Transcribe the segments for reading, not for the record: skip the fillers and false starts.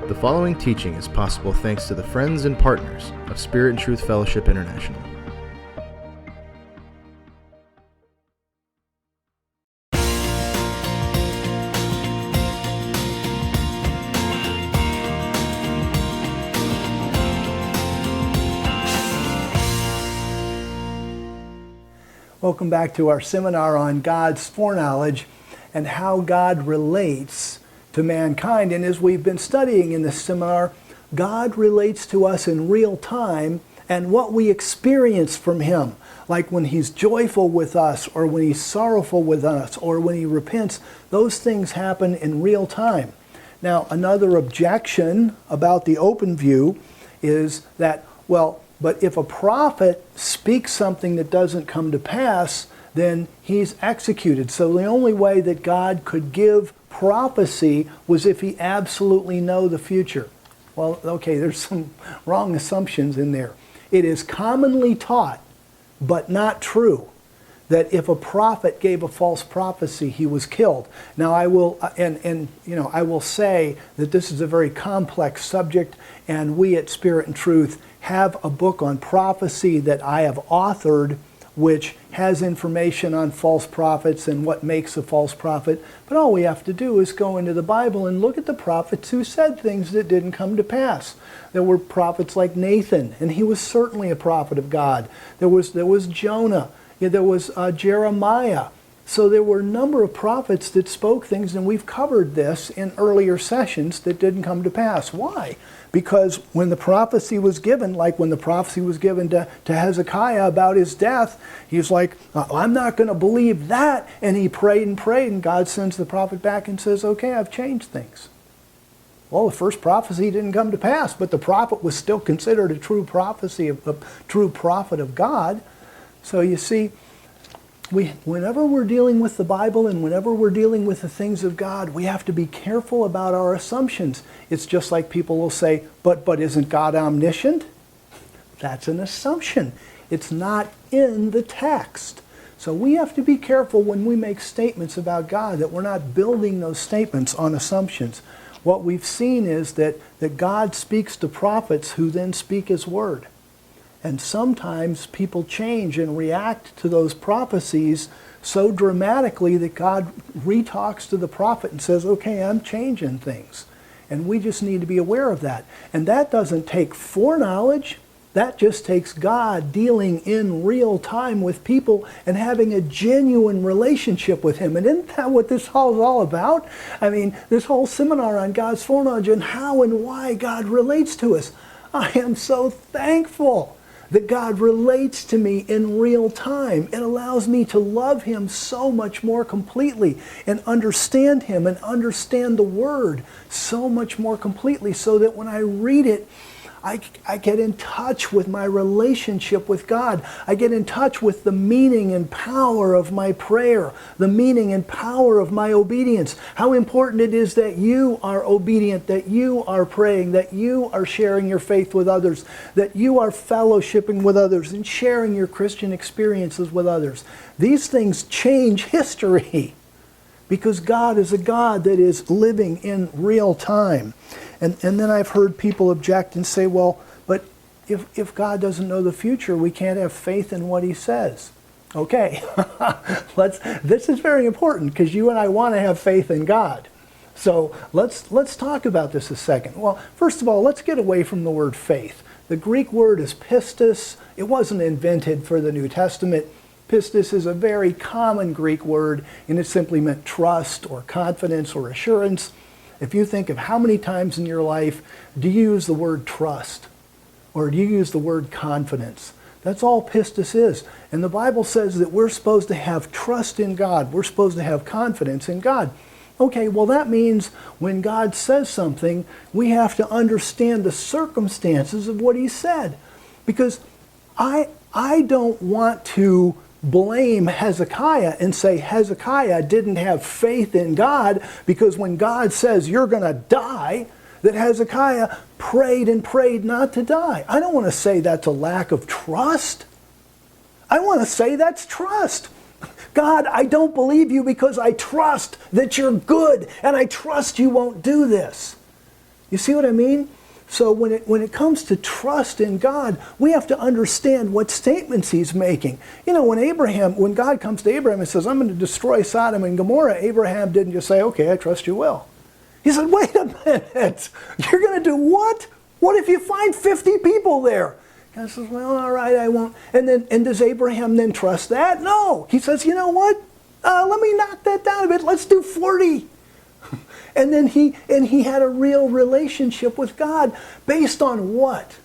The following teaching is possible thanks to the friends and partners of Spirit and Truth Fellowship International. Welcome back to our seminar on God's foreknowledge and how God relates to mankind. And as we've been studying in this seminar, God relates to us in real time and what we experience from Him. Like when He's joyful with us, or when He's sorrowful with us, or when He repents, those things happen in real time. Now, another objection about the open view is that, but if a prophet speaks something that doesn't come to pass, then he's executed. So the only way that God could give prophecy was if He absolutely know the future. Well, okay, there's some wrong assumptions in there. It is commonly taught, but not true, that if a prophet gave a false prophecy, he was killed. Now I will, I will say that this is a very complex subject, and we at Spirit and Truth have a book on prophecy that I have authored, which has information on false prophets and what makes a false prophet. But all we have to do is go into the Bible and look at the prophets who said things that didn't come to pass. There were prophets like Nathan, and he was certainly a prophet of God. There was Jonah. There was Jeremiah. So there were a number of prophets that spoke things, and we've covered this in earlier sessions, that didn't come to pass. Why? Because when the prophecy was given, like when the prophecy was given to Hezekiah about his death, he was like, I'm not going to believe that. And he prayed, and God sends the prophet back and says, okay, I've changed things. Well, the first prophecy didn't come to pass, but the prophet was still considered a true prophecy, a true prophet of God. So you see, whenever we're dealing with the Bible and whenever we're dealing with the things of God, we have to be careful about our assumptions. It's just like people will say, but isn't God omniscient? That's an assumption. It's not in the text. So we have to be careful when we make statements about God, that we're not building those statements on assumptions. What we've seen is that God speaks to prophets who then speak His word. And sometimes people change and react to those prophecies so dramatically that God retalks to the prophet and says, okay, I'm changing things. And we just need to be aware of that. And that doesn't take foreknowledge. That just takes God dealing in real time with people and having a genuine relationship with Him. And isn't that what this all is all about? I mean, this whole seminar on God's foreknowledge and how and why God relates to us. I am so thankful that God relates to me in real time. It allows me to love Him so much more completely and understand Him and understand the Word so much more completely, so that when I read it, I get in touch with my relationship with God. I get in touch with the meaning and power of my prayer, the meaning and power of my obedience. How important it is that you are obedient, that you are praying, that you are sharing your faith with others, that you are fellowshipping with others and sharing your Christian experiences with others. These things change history, because God is a God that is living in real time. And then I've heard people object and say, well, but if God doesn't know the future, we can't have faith in what He says. Okay, this is very important, because you and I want to have faith in God. So let's talk about this a second. Well, first of all, let's get away from the word faith. The Greek word is pistis. It wasn't invented for the New Testament. Pistis is a very common Greek word, and it simply meant trust or confidence or assurance. If you think of how many times in your life do you use the word trust, or do you use the word confidence? That's all pistis is. And the Bible says that we're supposed to have trust in God. We're supposed to have confidence in God. Okay, well that means when God says something, we have to understand the circumstances of what He said. Because I don't want to blame Hezekiah and say Hezekiah didn't have faith in God, because when God says you're going to die, that Hezekiah prayed and prayed not to die. I don't want to say that's a lack of trust. I want to say that's trust. God, I don't believe you because I trust that you're good, and I trust you won't do this. You see what I mean? So when it comes to trust in God, we have to understand what statements he's making. You know, when God comes to Abraham and says, I'm going to destroy Sodom and Gomorrah, Abraham didn't just say, okay, I trust you will. He said, wait a minute, you're going to do what? What if you find 50 people there? God says, well, all right, I won't. And does Abraham then trust that? No. He says, you know what? Let me knock that down a bit. Let's do 40. And then he had a real relationship with God based on what?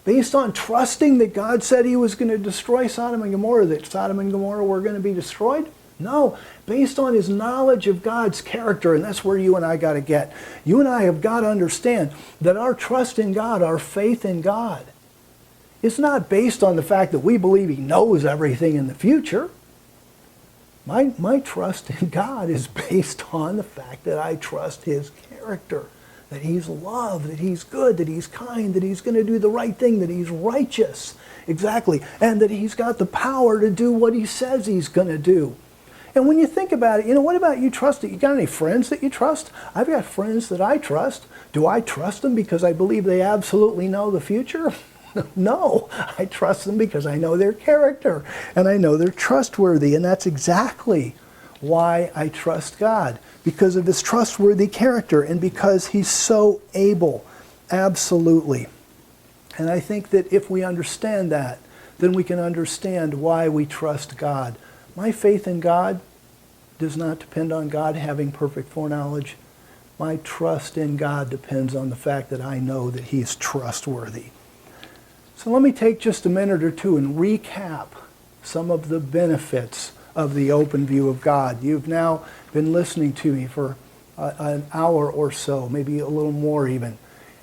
Based on trusting that God said he was going to destroy Sodom and Gomorrah, that Sodom and Gomorrah were going to be destroyed? No, based on his knowledge of God's character, and that's where you and I got to get. You and I have got to understand that our trust in God, our faith in God, is not based on the fact that we believe he knows everything in the future. My trust in God is based on the fact that I trust his character, that he's love, that he's good, that he's kind, that he's going to do the right thing, that he's righteous, exactly, and that he's got the power to do what he says he's going to do. And when you think about it, you know, what about you trust it? You got any friends that you trust? I've got friends that I trust. Do I trust them because I believe they absolutely know the future? No, I trust them because I know their character and I know they're trustworthy, and that's exactly why I trust God, because of his trustworthy character and because he's so able, absolutely. And I think that if we understand that, then we can understand why we trust God. My faith in God does not depend on God having perfect foreknowledge. My trust in God depends on the fact that I know that he's trustworthy. So let me take just a minute or two and recap some of the benefits of the open view of God. You've now been listening to me for an hour or so, maybe a little more even.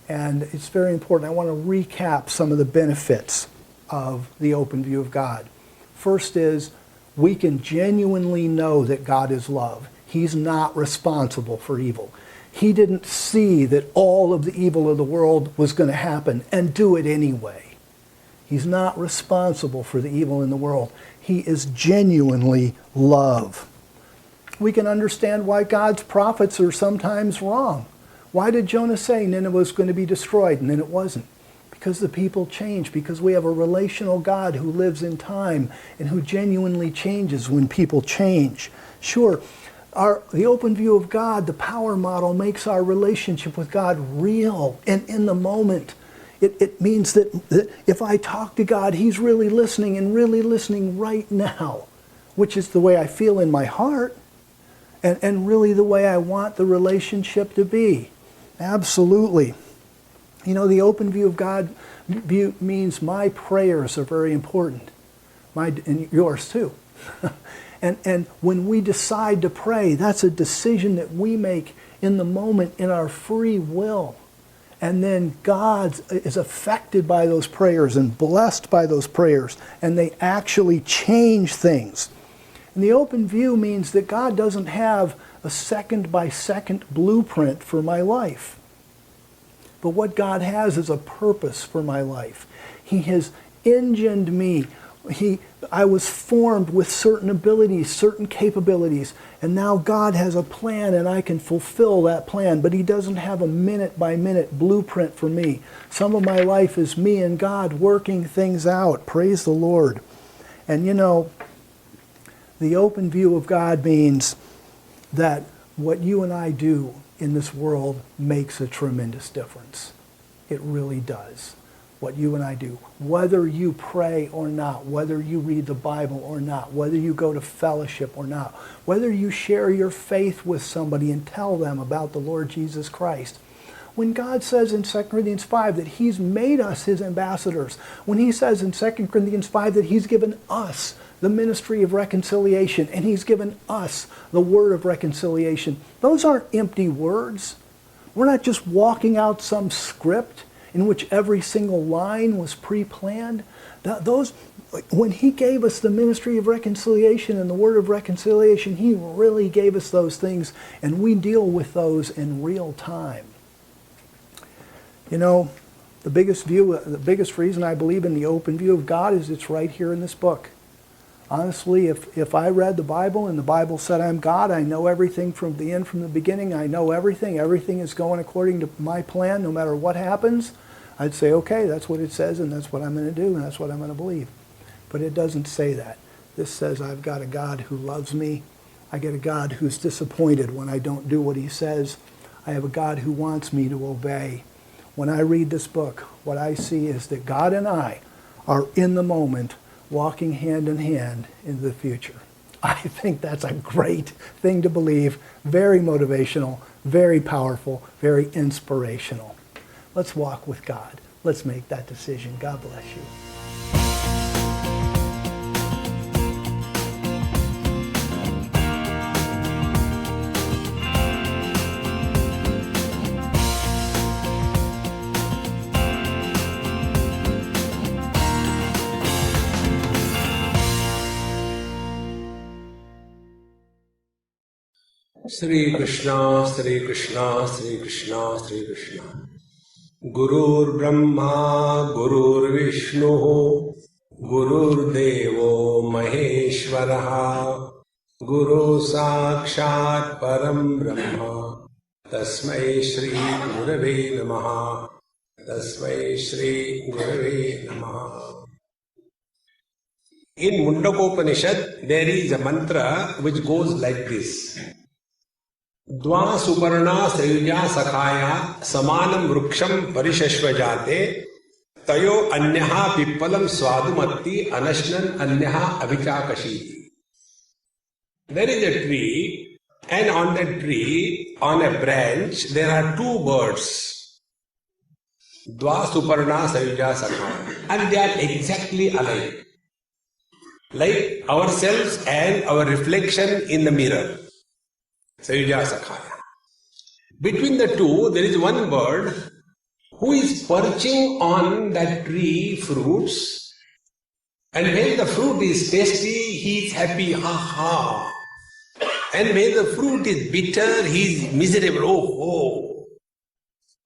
And it's very important. I want to recap some of the benefits of the open view of God. First is we can genuinely know that God is love. He's not responsible for evil. He didn't see that all of the evil of the world was going to happen and do it anyway. He's not responsible for the evil in the world. He is genuinely love. We can understand why God's prophets are sometimes wrong. Why did Jonah say Nineveh was going to be destroyed and then it wasn't? Because the people change, because we have a relational God who lives in time and who genuinely changes when people change. Sure, the open view of God, the power model, makes our relationship with God real and in the moment. It means that if I talk to God, he's really listening and really listening right now, which is the way I feel in my heart and really the way I want the relationship to be. Absolutely. You know, the open view of God means my prayers are very important. And yours too. And when we decide to pray, that's a decision that we make in the moment in our free will. And then God is affected by those prayers and blessed by those prayers, and they actually change things. And the open view means that God doesn't have a second-by-second blueprint for my life. But what God has is a purpose for my life. He has engined me. I was formed with certain abilities, certain capabilities, and now God has a plan and I can fulfill that plan, but he doesn't have a minute-by-minute blueprint for me. Some of my life is me and God working things out. Praise the Lord. And you know, the open view of God means that what you and I do in this world makes a tremendous difference. It really does. What you and I do, whether you pray or not, whether you read the Bible or not, whether you go to fellowship or not, whether you share your faith with somebody and tell them about the Lord Jesus Christ. When God says in 2 Corinthians 5 that he's made us his ambassadors, when he says in 2 Corinthians 5 that he's given us the ministry of reconciliation and he's given us the word of reconciliation, those aren't empty words. We're not just walking out some script in which every single line was pre-planned. When he gave us the ministry of reconciliation and the word of reconciliation, he really gave us those things, and we deal with those in real time. You know, the biggest reason I believe in the open view of God is it's right here in this book. Honestly, if I read the Bible and the Bible said I'm God, I know everything from the end, from the beginning, I know everything is going according to my plan no matter what happens, I'd say, okay, that's what it says and that's what I'm going to do and that's what I'm going to believe. But it doesn't say that. This says I've got a God who loves me. I get a God who's disappointed when I don't do what he says. I have a God who wants me to obey. When I read this book, what I see is that God and I are in the moment, walking hand in hand into the future. I think that's a great thing to believe, very motivational, very powerful, very inspirational. Let's walk with God. Let's make that decision. God bless you. Shri Krishna, Shri Krishna, Shri Krishna, Shri Krishna. Gurur Brahma, Gurur Vishnu, Gurur Devo Maheshwaraha, Guru Sakshat Param Brahma, Tasmai Shri Gurave Namaha, Tasmai Shri Gurave Namaha. In Mundakopanishad, there is a mantra which goes like this. द्वा सुपर्णा सयुजा सखाया समानम वृक्षम परिशश्व जाते तयो अन्यहा पिप्पलम स्वादुमत्ति अनश्नन अन्यहा अभिचाकशीति. There is a tree, and on that tree, on a branch, there are two birds. Dva suparna sayuja sakhaya. And they are exactly alike. Like ourselves and our reflection in the mirror. Sayuja sakhaya. Between the two, there is one bird who is perching on that tree fruits, and when the fruit is tasty, he is happy, ha ha. And when the fruit is bitter, he is miserable, oh oh.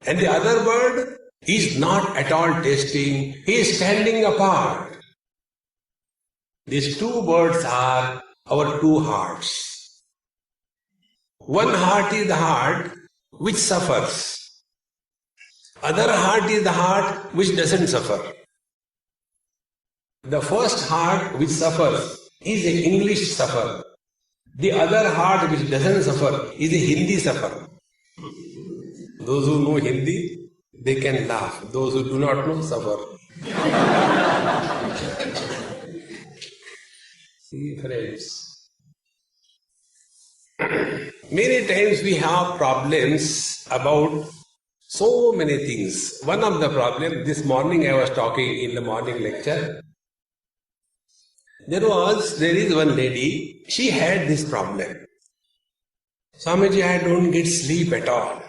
And the other bird is not at all tasting, he is standing apart. These two birds are our two hearts. One heart is the heart which suffers. Other heart is the heart which doesn't suffer. The first heart which suffers is an English suffer. The other heart which doesn't suffer is a Hindi suffer. Those who know Hindi, they can laugh. Those who do not know, suffer. See, friends. Many times we have problems about so many things. One of the problems, this morning I was talking in the morning lecture. There is one lady, she had this problem. Swamiji, I don't get sleep at all.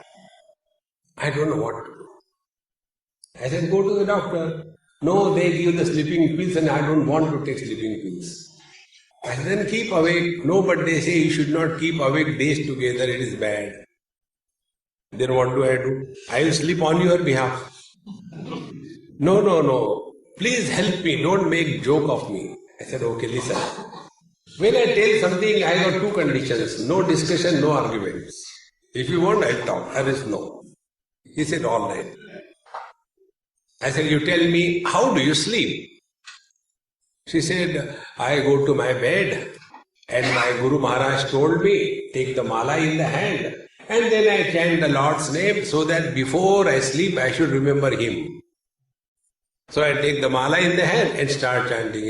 I don't know what to do. I said, go to the doctor. No, they give the sleeping pills and I don't want to take sleeping pills. And then keep awake. No, but they say you should not keep awake days together, it is bad. Then what do I do? I will sleep on your behalf. No. Please help me, don't make joke of me. I said, okay, listen. When I tell something, I got two conditions. No discussion, no arguments. If you want, I'll talk. There is no. He said, all right. I said, you tell me, how do you sleep? She said, I go to my bed and my Guru Maharaj told me, take the mala in the hand and then I chant the Lord's name so that before I sleep I should remember Him. So I take the mala in the hand and start chanting,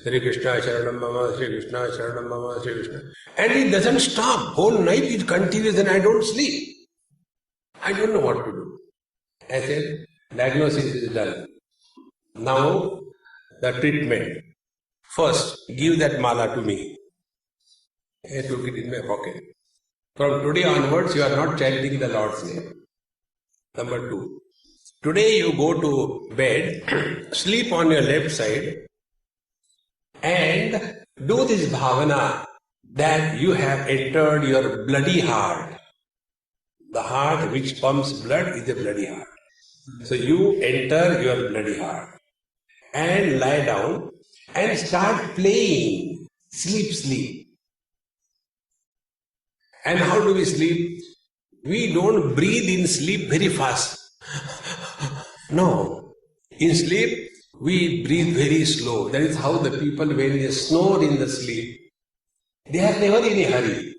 Hare Krishna, Sharanam Mama, Shri Krishna, Sharanam Mama, Shri Krishna. And it doesn't stop. Whole night it continues and I don't sleep. I don't know what to do. I said, diagnosis is done. Now, the treatment. First, give that mala to me. I took it in my pocket. From today onwards, you are not chanting the Lord's name. Number 2. Today you go to bed, sleep on your left side and do this bhavana that you have entered your bloody heart. The heart which pumps blood is a bloody heart. So you enter your bloody heart and lie down and start playing. Sleep. And how do we sleep? We don't breathe in sleep very fast. No. In sleep, we breathe very slow. That is how the people, when they snore in the sleep, they are never in a hurry.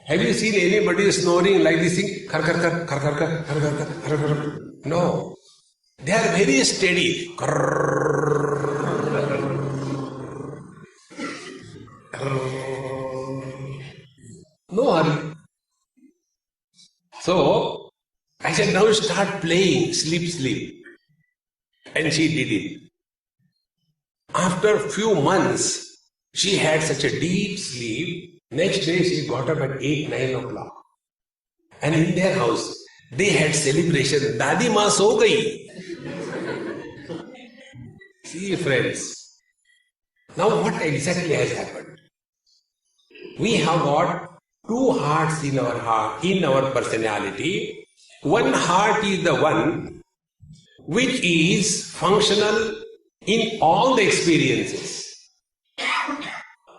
Have you seen anybody snoring like this thing? Khar, khar, khar, khar, khar, khar, khar, khar, khar, khar, khar. No. They are very steady. No hurry. So, I said, now start playing, sleep. And she did it. After a few months, she had such a deep sleep. Next day, she got up at 8, 9 o'clock. And in their house, they had celebration. Dadi Ma so gayi. See, friends. Now, what exactly has happened? We have got two hearts in our heart, in our personality. One heart is the one which is functional in all the experiences.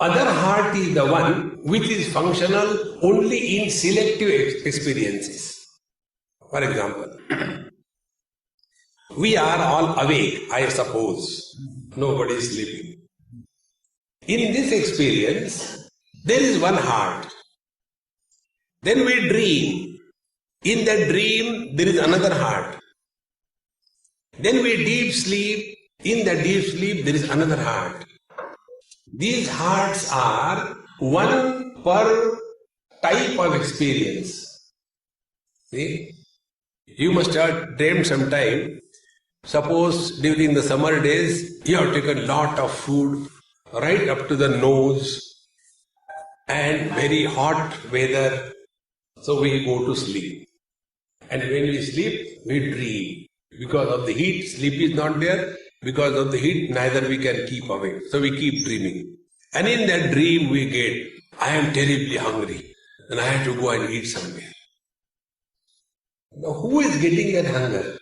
Other heart is the one which is functional only in selective experiences. For example, we are all awake, I suppose. Nobody is sleeping. In this experience, there is one heart. Then we dream. In that dream, there is another heart. Then we deep sleep. In the deep sleep, there is another heart. These hearts are one per type of experience. See? You must have dreamed sometime. Suppose during the summer days, you have taken a lot of food right up to the nose and very hot weather. So we go to sleep. And when we sleep, we dream. Because of the heat, sleep is not there. Because of the heat, neither we can keep awake. So we keep dreaming. And in that dream we get, I am terribly hungry. And I have to go and eat somewhere. Now who is getting that hunger?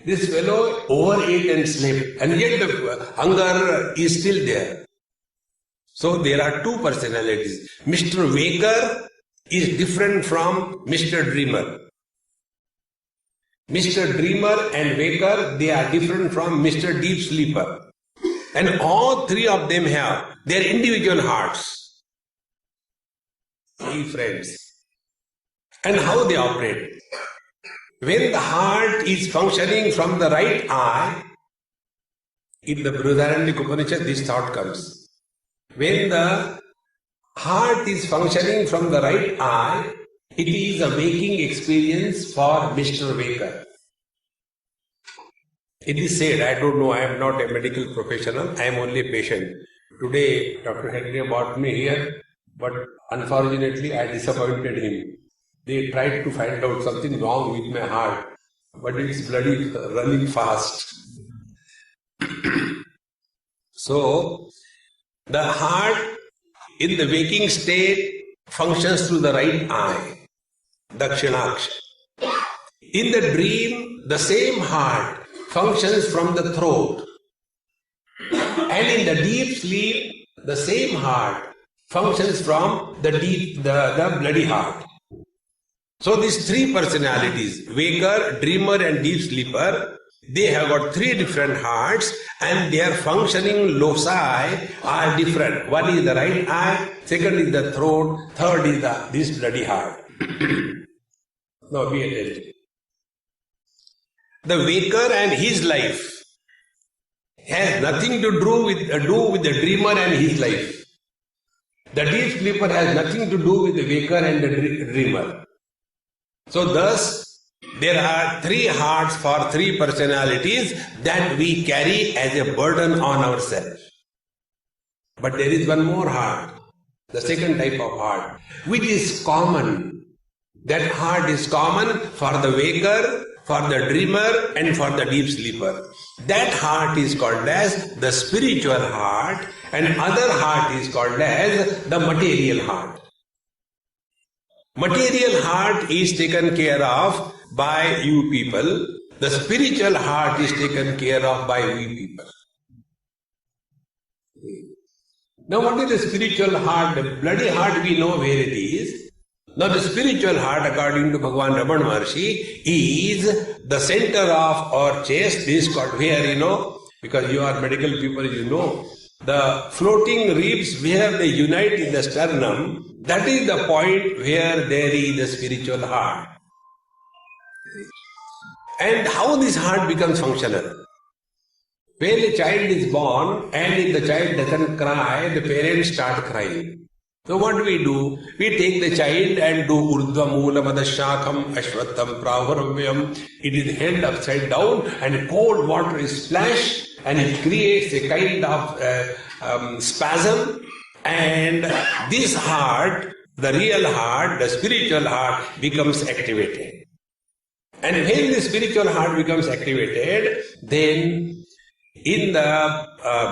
This fellow overate and slept. And yet the hunger is still there. So there are two personalities. Mr. Waker is different from Mr. Dreamer. Mr. Dreamer and Waker, they are different from Mr. Deep Sleeper. And all three of them have their individual hearts. See, friends. And how they operate. When the heart is functioning from the right eye, in the Brihadaranyaka Upanishad, this thought comes. When the heart is functioning from the right eye, it is a waking experience for Mr. Waker. It is said, I don't know, I am not a medical professional, I am only a patient. Today, Dr. Henry brought me here, but unfortunately I disappointed him. They tried to find out something wrong with my heart, but it's bloody running fast. So, the heart in the waking state functions through the right eye, Dakshinaksha. In the dream, the same heart functions from the throat. And in the deep sleep, the same heart functions from the bloody heart. So these three personalities, waker, dreamer and deep sleeper, they have got three different hearts and their functioning loci are different. One is the right eye, second is the throat, third is this bloody heart. Now be attentive. The waker and his life has nothing to do with the dreamer and his life. The deep sleeper has nothing to do with the waker and the dreamer. So thus, there are three hearts for three personalities that we carry as a burden on ourselves. But there is one more heart, the second type of heart, which is common. That heart is common for the waker, for the dreamer and for the deep sleeper. That heart is called as the spiritual heart and other heart is called as the material heart. Material heart is taken care of by you people. The spiritual heart is taken care of by we people. Now what is the spiritual heart? The bloody heart we know where it is. Now the spiritual heart, according to Bhagavan Ramana Maharshi, is the center of our chest. This is called where, because you are medical people, the floating ribs where they unite in the sternum, that is the point where there is the spiritual heart. And how this heart becomes functional? When a child is born and if the child doesn't cry, the parents start crying. So what do? We take the child and do Urdhva Moola Madashakam Ashwattham Pravaravayam. It is held upside down and cold water is splashed and it creates a kind of spasm, and this heart, the real heart, the spiritual heart becomes activated. And when the spiritual heart becomes activated, then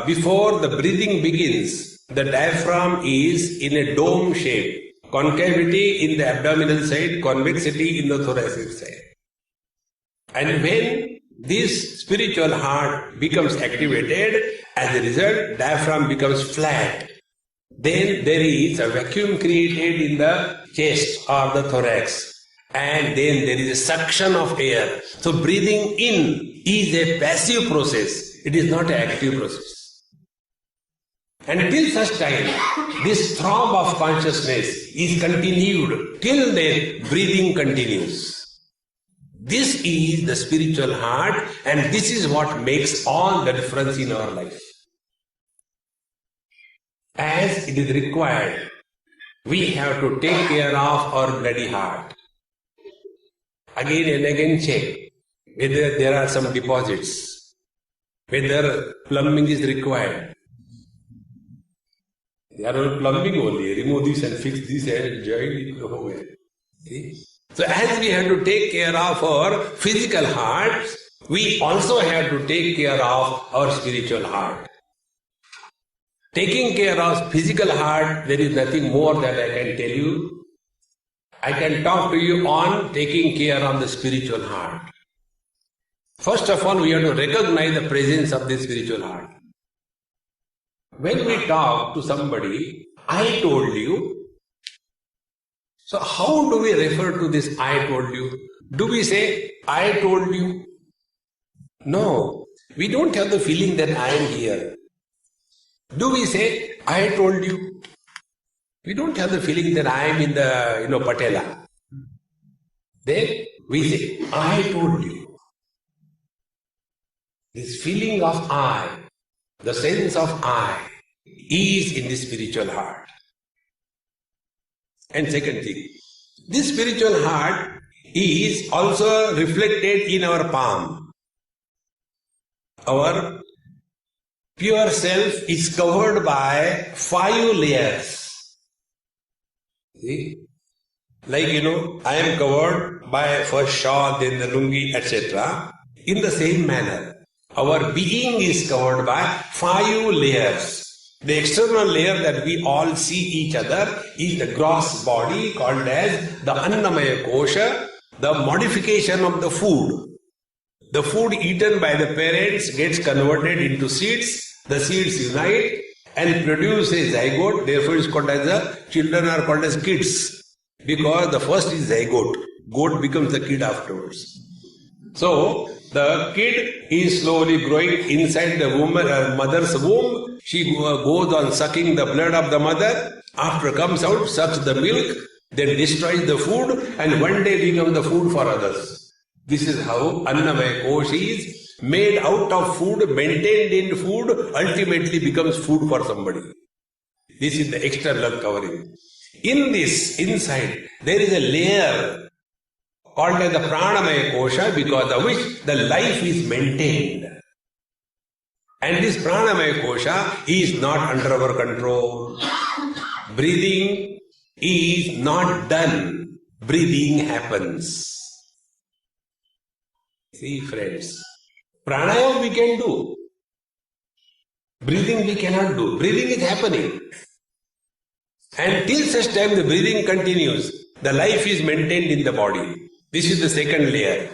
before the breathing begins, the diaphragm is in a dome shape, concavity in the abdominal side, convexity in the thoracic side. And when this spiritual heart becomes activated, as a result, diaphragm becomes flat. Then there is a vacuum created in the chest or the thorax. And then there is a suction of air. So breathing in is a passive process. It is not an active process. And till such time, this throb of consciousness is continued. Till then, breathing continues. This is the spiritual heart, and this is what makes all the difference in our life. As it is required, we have to take care of our bloody heart. Again and again check whether there are some deposits, whether plumbing is required. There are plumbing only, remove this and fix this and join it away. See? So as we have to take care of our physical heart, we also have to take care of our spiritual heart. Taking care of physical heart, there is nothing more that I can tell you. I can talk to you on taking care of the spiritual heart. First of all, we have to recognize the presence of the spiritual heart. When we talk to somebody, I told you. So how do we refer to this I told you? Do we say, I told you? No, we don't have the feeling that I am here. Do we say, I told you? We don't have the feeling that I am in the, patela. Then we say, I told you. This feeling of I, the sense of I, is in the spiritual heart. And second thing, this spiritual heart is also reflected in our palm. Our pure self is covered by 5 layers. See? Like, I am covered by first shawl, then the lungi, etc. In the same manner, our being is covered by 5 layers. The external layer that we all see each other is the gross body called as the Annamaya Kosha, the modification of the food. The food eaten by the parents gets converted into seeds, the seeds unite and produce a zygote, therefore it is called as the children are called as kids. Because the first is zygote, goat becomes the kid afterwards. So, the kid is slowly growing inside the mother's womb. She goes on sucking the blood of the mother. After comes out, sucks the milk, then destroys the food, and one day becomes the food for others. This is how Annamaya Kosha is made out of food, maintained in food, ultimately becomes food for somebody. This is the external covering. In this, inside, there is a layer called as the Pranamaya Kosha, because of which the life is maintained. And this Pranamaya Kosha is not under our control. Breathing is not done. Breathing happens. See, friends, pranayama we can do. Breathing we cannot do. Breathing is happening. And till such time the breathing continues, the life is maintained in the body. This is the second layer.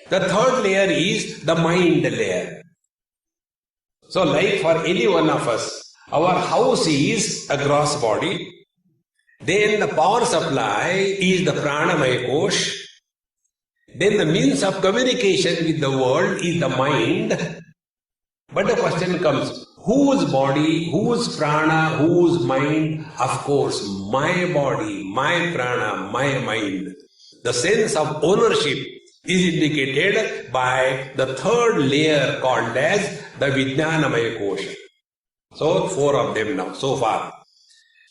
The third layer is the mind layer. So like for any one of us, Our house is a gross body. Then the power supply is the pranamaya kosh. Then the means of communication with the world is the mind. But the question comes, whose body, whose prana, whose mind? Of course, my body, my prana, my mind. The sense of ownership is indicated by the third layer called as the Vijnanamaya Kosha. So, 4 of them now, so far.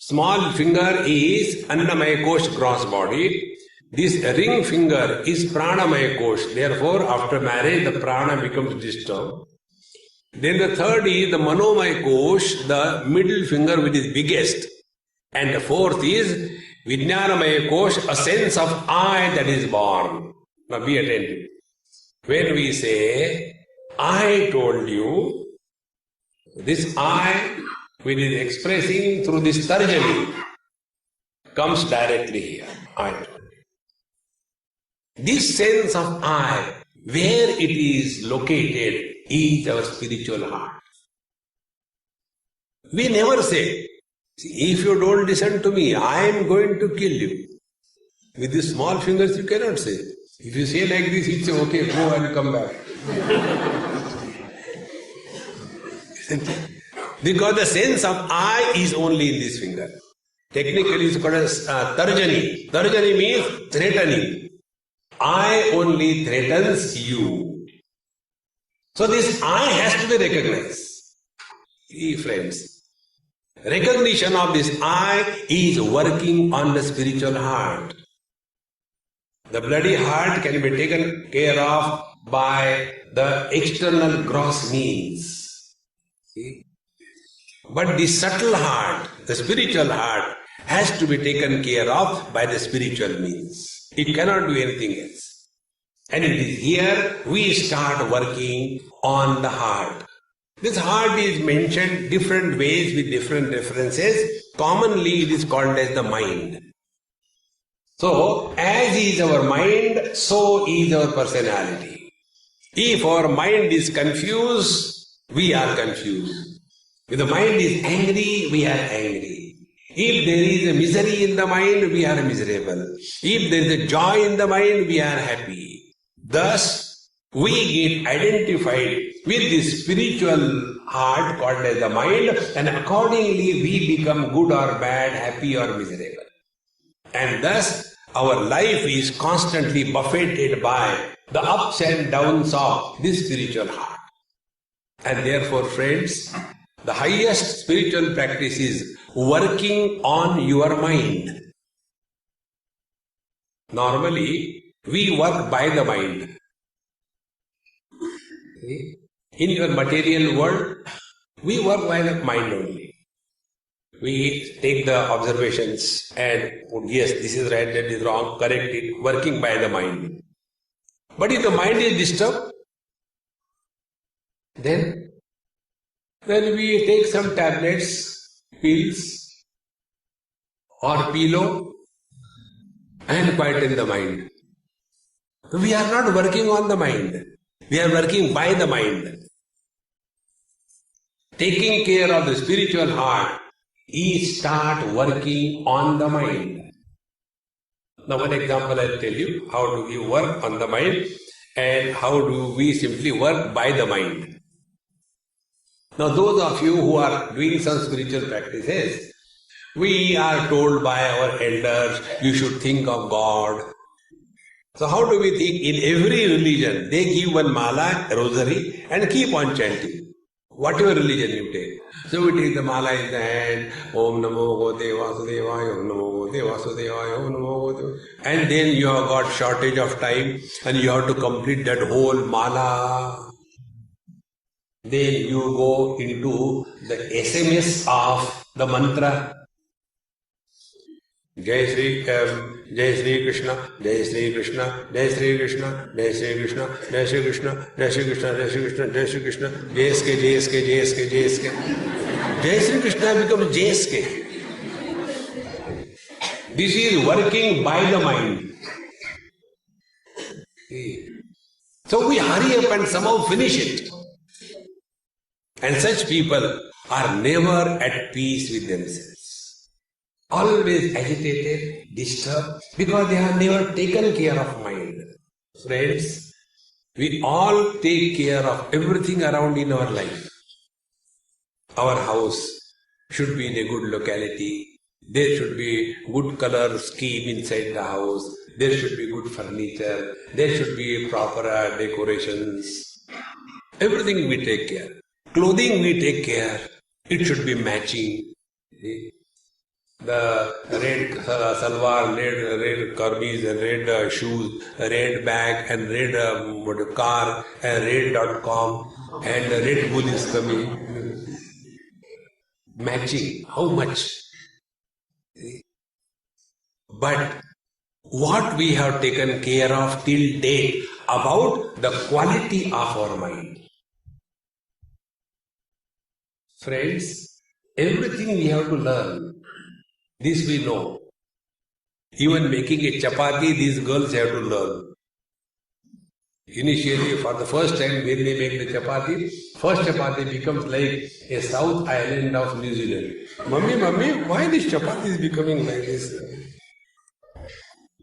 Small finger is Annamaya Kosh, gross body. This ring finger is Pranamaya Kosh. Therefore, after marriage, the prana becomes disturbed. Then the third is the Manomaya Kosh, the middle finger which is biggest. And the fourth is Vijnanamaya Kosh, a sense of I that is born. Now be attentive. When we say, I told you, this I, which is expressing through this tarjani, comes directly here. I told you. This sense of I, where it is located, is our spiritual heart. We never say, if you don't listen to me, I am going to kill you. With these small fingers you cannot say. If you say like this, it's okay, go and come back. Because the sense of I is only in this finger. Technically it's called as tarjani. Tarjani means threatening. I only threatens you. So this I has to be recognized. Friends, recognition of this I is working on the spiritual heart. The bloody heart can be taken care of by the external gross means. See? But the subtle heart, the spiritual heart, has to be taken care of by the spiritual means. It cannot do anything else. And it is here we start working on the heart. This heart is mentioned different ways with different references. Commonly it is called as the mind. So, as is our mind, so is our personality. If our mind is confused, we are confused. If the mind is angry, we are angry. If there is a misery in the mind, we are miserable. If there is a joy in the mind, we are happy. Thus, we get identified with this spiritual heart called as the mind, and accordingly we become good or bad, happy or miserable. And thus, our life is constantly buffeted by the ups and downs of this spiritual heart. And therefore, friends, the highest spiritual practice is working on your mind. Normally, we work by the mind. In your material world, we work by the mind only. We take the observations and, yes, this is right, that is wrong, correct it, working by the mind. But if the mind is disturbed, then we take some tablets, pills, or pillow and quieten the mind. We are not working on the mind. We are working by the mind. Taking care of the spiritual heart is start working on the mind. Now one example I will tell you, how do we work on the mind and how do we simply work by the mind. Now those of you who are doing some spiritual practices, we are told by our elders, you should think of God. So how do we think? In every religion, they give one mala, rosary, and keep on chanting. Whatever religion you take. So we take the mala in the hand, Om Namo Gote Vasudevaya, Om Namo Gote Vasudevaya, Om Namo Gote. And then you have got shortage of time and you have to complete that whole mala. Then you go into the SMS of the mantra. Jai Shri Krishna, Jai Shri Krishna, Jai Shri Krishna, Jai Shri Krishna, Jai Shri Krishna, Jai Shri Krishna, Jai Shri Krishna, Jai Shri Krishna, JSK, JSK, JSK, JSK. Jai Shri Krishna becomes JSK. This is working by the mind. So we hurry up and somehow finish it. And such people are never at peace with themselves. Always agitated, disturbed, because they have never taken care of mind. Friends, we all take care of everything around in our life. Our house should be in a good locality. There should be good color scheme inside the house. There should be good furniture. There should be proper decorations. Everything we take care. Clothing we take care. It should be matching. The red salwar, red kameez, and red shoes, red bag, and red car, and red.com, and Red Bull is coming. Matching. How much? But what we have taken care of till date about the quality of our mind. Friends, everything we have to learn. This we know. Even making a chapati, these girls have to learn. Initially, for the first time, when they make the chapati, first chapati becomes like a South Island of New Zealand. Mummy, why this chapati is becoming like this?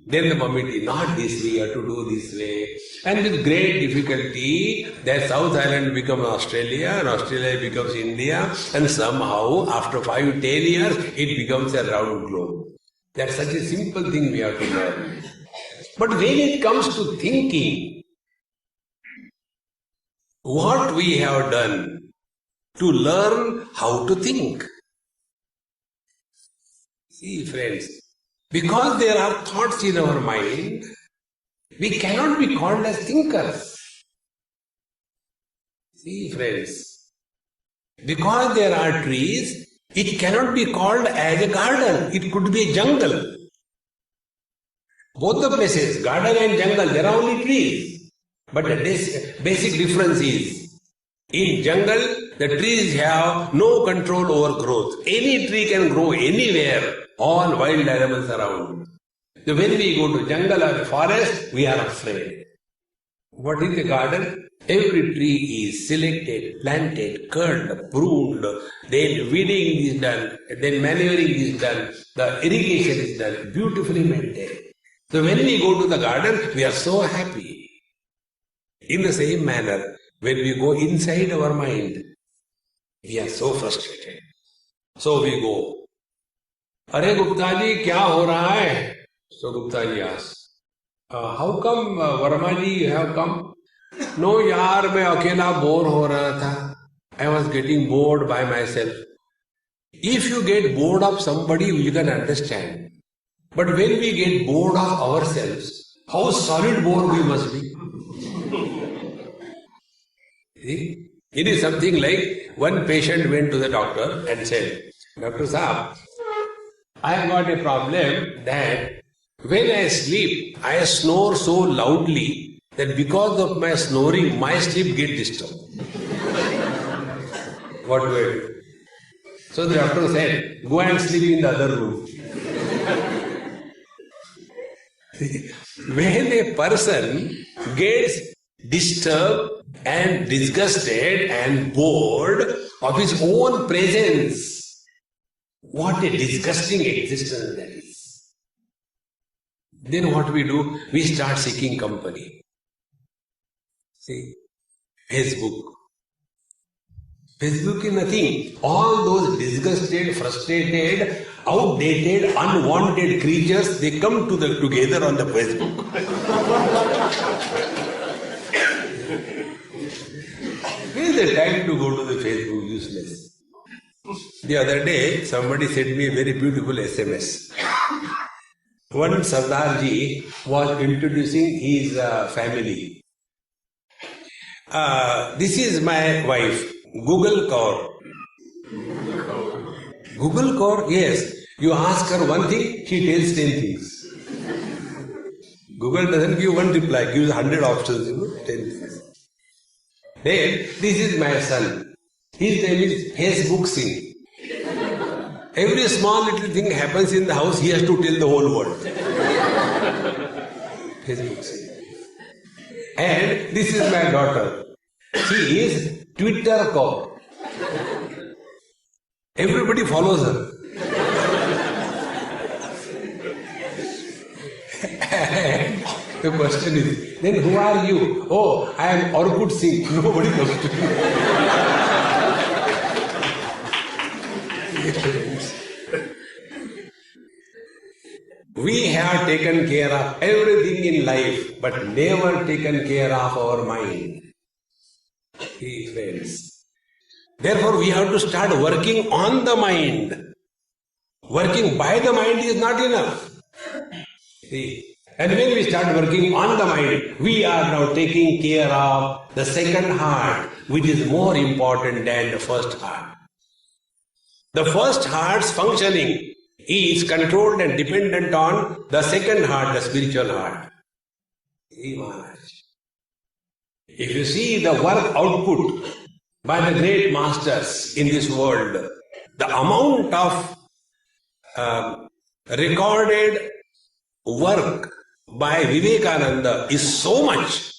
Then the mummy did not this way, you have to do this way. And with great difficulty, that South Island becomes Australia, and Australia becomes India, and somehow, after 5-10 years, it becomes a round globe. That's such a simple thing we have to learn. But when it comes to thinking, what we have done to learn how to think? See, friends, because there are thoughts in our mind, we cannot be called as thinkers. See, friends, because there are trees, it cannot be called as a garden. It could be a jungle. Both the places, garden and jungle, there are only trees. But the basic difference is, in jungle, the trees have no control over growth. Any tree can grow anywhere. All wild animals around. So when we go to jungle or forest, we are afraid. What is the garden? Every tree is selected, planted, culled, pruned, then weeding is done, then manuring is done, the irrigation is done, beautifully maintained. So when we go to the garden, we are so happy. In the same manner, when we go inside our mind, we are so frustrated. So we go, Are Gupta ji, kya ho raha hai? So Gupta ji asks, how come Verma ji you have come? No yaar, मैं अकेला bore हो रहा था. I was getting bored by myself. If you get bored of somebody, you can understand. But when we get bored of ourselves, how solid bored we must be. See? It is something like one patient went to the doctor and said, Dr. Saab, I have got a problem that when I sleep, I snore so loudly that because of my snoring, my sleep gets disturbed. What do I do? So the doctor said, go and sleep in the other room. When a person gets disturbed and disgusted and bored of his own presence, what a disgusting existence that is. Then what we do? We start seeking company. See, Facebook. Facebook is nothing. All those disgusted, frustrated, outdated, unwanted creatures, they come together on the Facebook. Where is the time to go to the Facebook? Useless. The other day, somebody sent me a very beautiful SMS. One Sardarji was introducing his family. This is my wife, Google Kaur. Google Kaur? Yes. You ask her one thing, she tells 10 things. Google doesn't give one reply, gives 100 options, 10 things. Then, this is my son. His name is Facebook Singh. Every small little thing happens in the house, he has to tell the whole world. Facebook Singh. And this is my daughter. She is Twitter Kaur. Everybody follows her. And the question is, then who are you? Oh, I am Orkut Singh. Nobody knows. We have taken care of everything in life, but never taken care of our mind. See, friends. Therefore, we have to start working on the mind. Working by the mind is not enough. See, and when we start working on the mind, we are now taking care of the second heart, which is more important than the first heart. The first heart's functioning is controlled and dependent on the second heart, the spiritual heart. See, Maharaj. If you see the work output by the great masters in this world, the amount of recorded work by Vivekananda is so much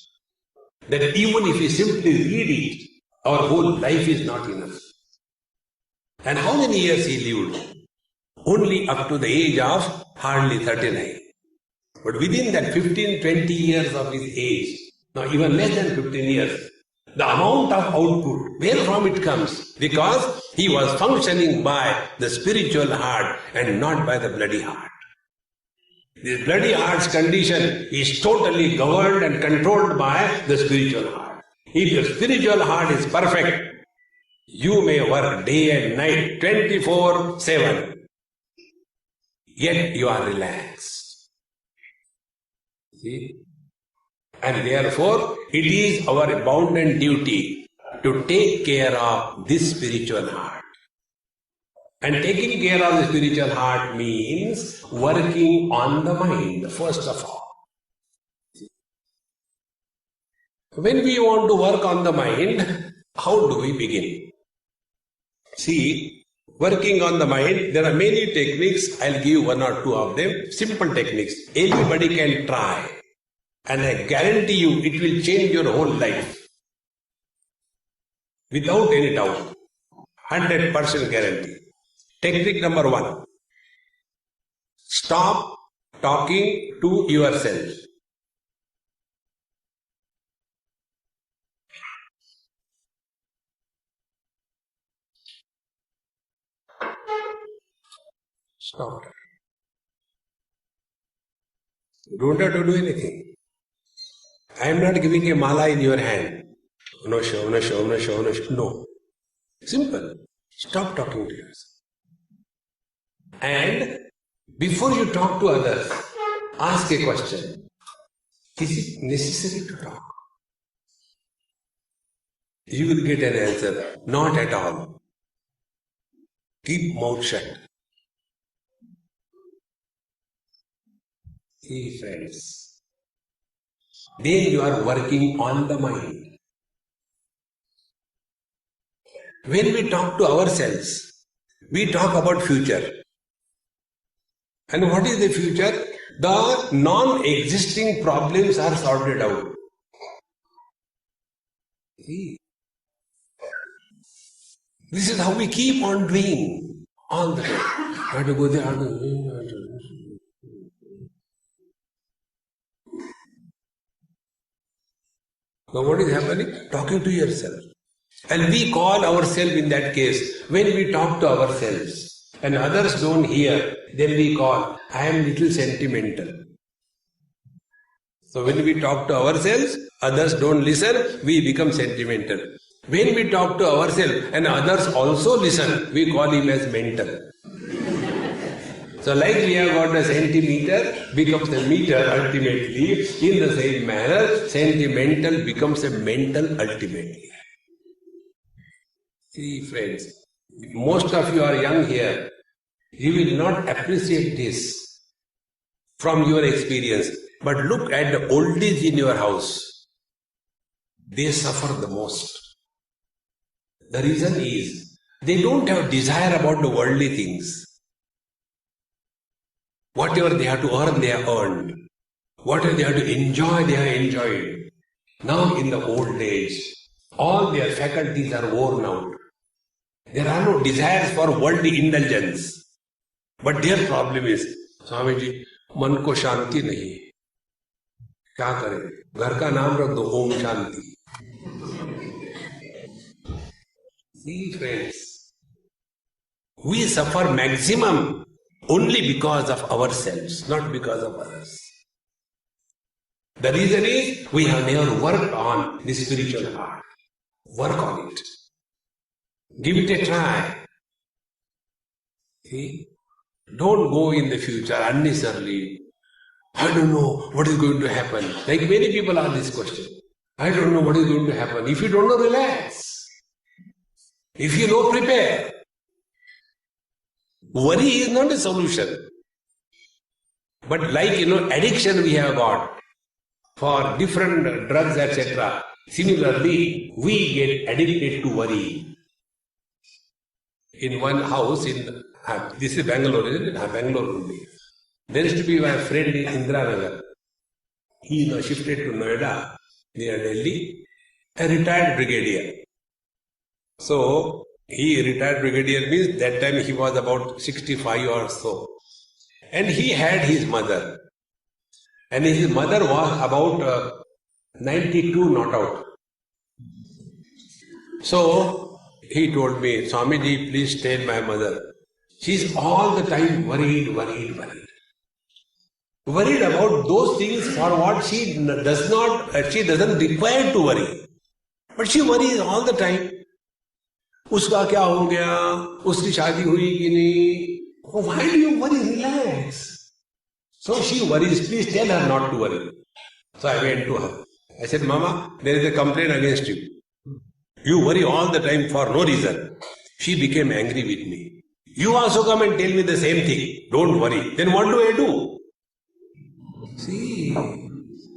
that even if we simply read it, our whole life is not enough. And how many years he lived? Only up to the age of hardly 39. But within that 15-20 years of his age, now even less than 15 years, the amount of output, where from it comes? Because he was functioning by the spiritual heart and not by the bloody heart. The bloody heart's condition is totally governed and controlled by the spiritual heart. If your spiritual heart is perfect, you may work day and night 24/7, yet you are relaxed. See? And therefore, it is our bounden duty to take care of this spiritual heart. And taking care of the spiritual heart means working on the mind, first of all. When we want to work on the mind, how do we begin? See, working on the mind, there are many techniques. I'll give one or two of them. Simple techniques. Anybody can try. And I guarantee you, it will change your whole life. Without any doubt. 100% guarantee. Technique number 1. Stop talking to yourself. Stop. You don't have to do anything. I am not giving a mala in your hand. No. Simple. Stop talking to yourself. And before you talk to others, ask a question. Is it necessary to talk? You will get an answer. Not at all. Keep mouth shut. See, friends. Then you are working on the mind. When we talk to ourselves, we talk about future. And what is the future? The non-existing problems are sorted out. See? This is how we keep on doing all the time. I have to go there. Now what is happening? Talking to yourself. And we call ourselves in that case, when we talk to ourselves and others don't hear, then we call, I am little sentimental. So when we talk to ourselves, others don't listen, we become sentimental. When we talk to ourselves and others also listen, we call him as mental. So like we have got a centimeter becomes a meter ultimately, in the same manner, sentimental becomes a mental ultimately. See, friends, most of you are young here. You will not appreciate this from your experience. But look at the oldies in your house. They suffer the most. The reason is, they don't have desire about the worldly things. Whatever they have to earn, they have earned. Whatever they have to enjoy, they have enjoyed. Now in the old age, all their faculties are worn out. There are no desires for worldly indulgence. But their problem is, Swami ji, मन को शांति नहीं है. क्या करें? घर का नाम रख दो, Om Shanti. See, friends, we suffer maximum only because of ourselves, not because of others. The reason is we have never worked on the spiritual heart. Work on it. Give it a try. See? Don't go in the future unnecessarily. I don't know what is going to happen. Like many people ask this question. I don't know what is going to happen. If you don't know, relax. If you know, prepare. Worry is not a solution. But like, addiction we have got for different drugs, etc. Similarly, we get addicted to worry. In one house, this is Bangalore, isn't it? Bangalore only. There used to be my friend in Indranagar. He shifted to Noida, near Delhi, a retired brigadier. So, he retired brigadier means that time he was about 65 or so. And he had his mother. And his mother was about 92 not out. So, he told me, Swamiji, please tell my mother. She's all the time worried. Worried about those things for what she doesn't require to worry. But she worries all the time. Uska kya ho gaya? Uski shaadi hui ki nahi? Oh, why do you worry? Relax. So she worries. Please tell her not to worry. So I went to her. I said, Mama, there is a complaint against you. You worry all the time for no reason. She became angry with me. You also come and tell me the same thing. Don't worry. Then what do I do? See,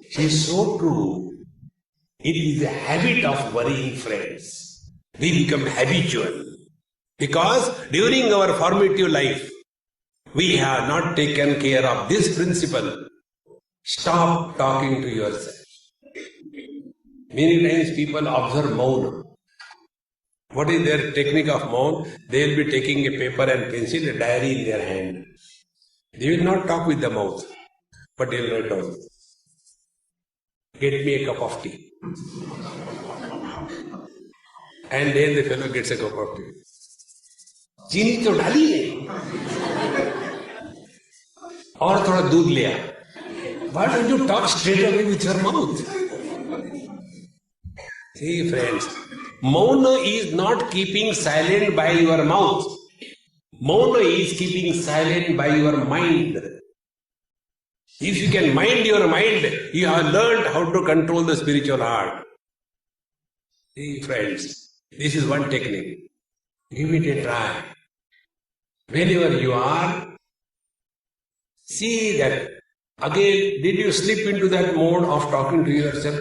she's so true. It is a habit of worrying, friends. We become habitual. Because during our formative life, we have not taken care of this principle. Stop talking to yourself. Many times people observe Mauna. What is their technique of Mauna? They will be taking a paper and pencil, a diary in their hand. They will not talk with the mouth, but they will write down. Get me a cup of tea. And then the fellow gets a cup of tea. चीनी तो डाली नहीं और थोड़ा दूध ले आ. Why don't you talk straight away with your mouth? See, friends, Mauna is not keeping silent by your mouth. Mauna is keeping silent by your mind. If you can mind your mind, you have learned how to control the spiritual heart. See, friends, this is one technique. Give it a try. Whenever you are, see that. Again, did you slip into that mode of talking to yourself?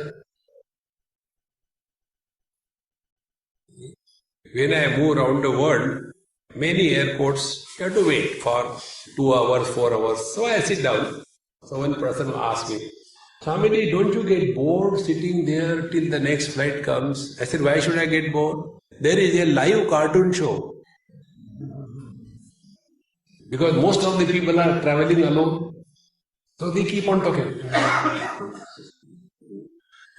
When I move around the world, many airports, you have to wait for 2 hours, 4 hours. So I sit down. So one person asked me, Swamiji, don't you get bored sitting there till the next flight comes? I said, why should I get bored? There is a live cartoon show. Because most of the people are traveling alone. So they keep on talking.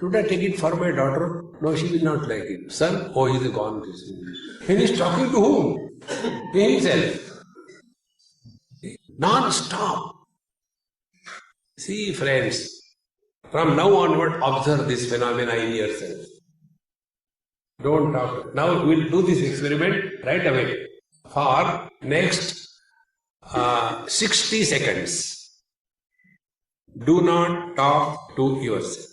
Should I take it for my daughter? No, she will not like it. Son? Oh, he is gone. And he is talking to whom? To himself. Non-stop. See, friends, from now onward, observe this phenomena in yourself. Don't talk. Now we'll do this experiment right away. For next 60 seconds. Do not talk to yourself.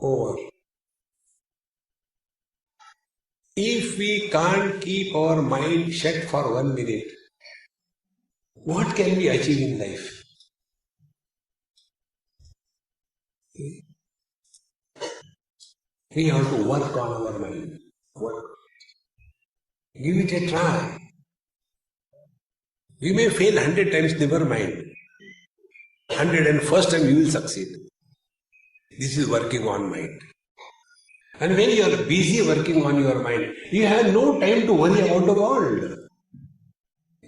over. If we can't keep our mind shut for 1 minute, what can we achieve in life? We have to work on our mind. Work. Give it a try. You may fail 100 times, never mind. 101st time you will succeed. This is working on mind. And when you are busy working on your mind, you have no time to worry about the world.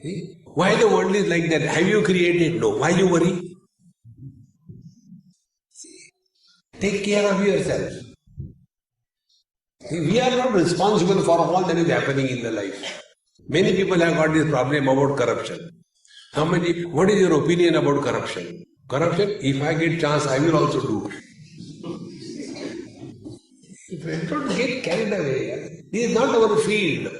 See? Why the world is like that? Have you created? No. Why you worry? See? Take care of yourself. See, we are not responsible for all that is happening in the life. Many people have got this problem about corruption. What is your opinion about corruption? Corruption, if I get chance, I will also do. Don't get carried away. This is not our field.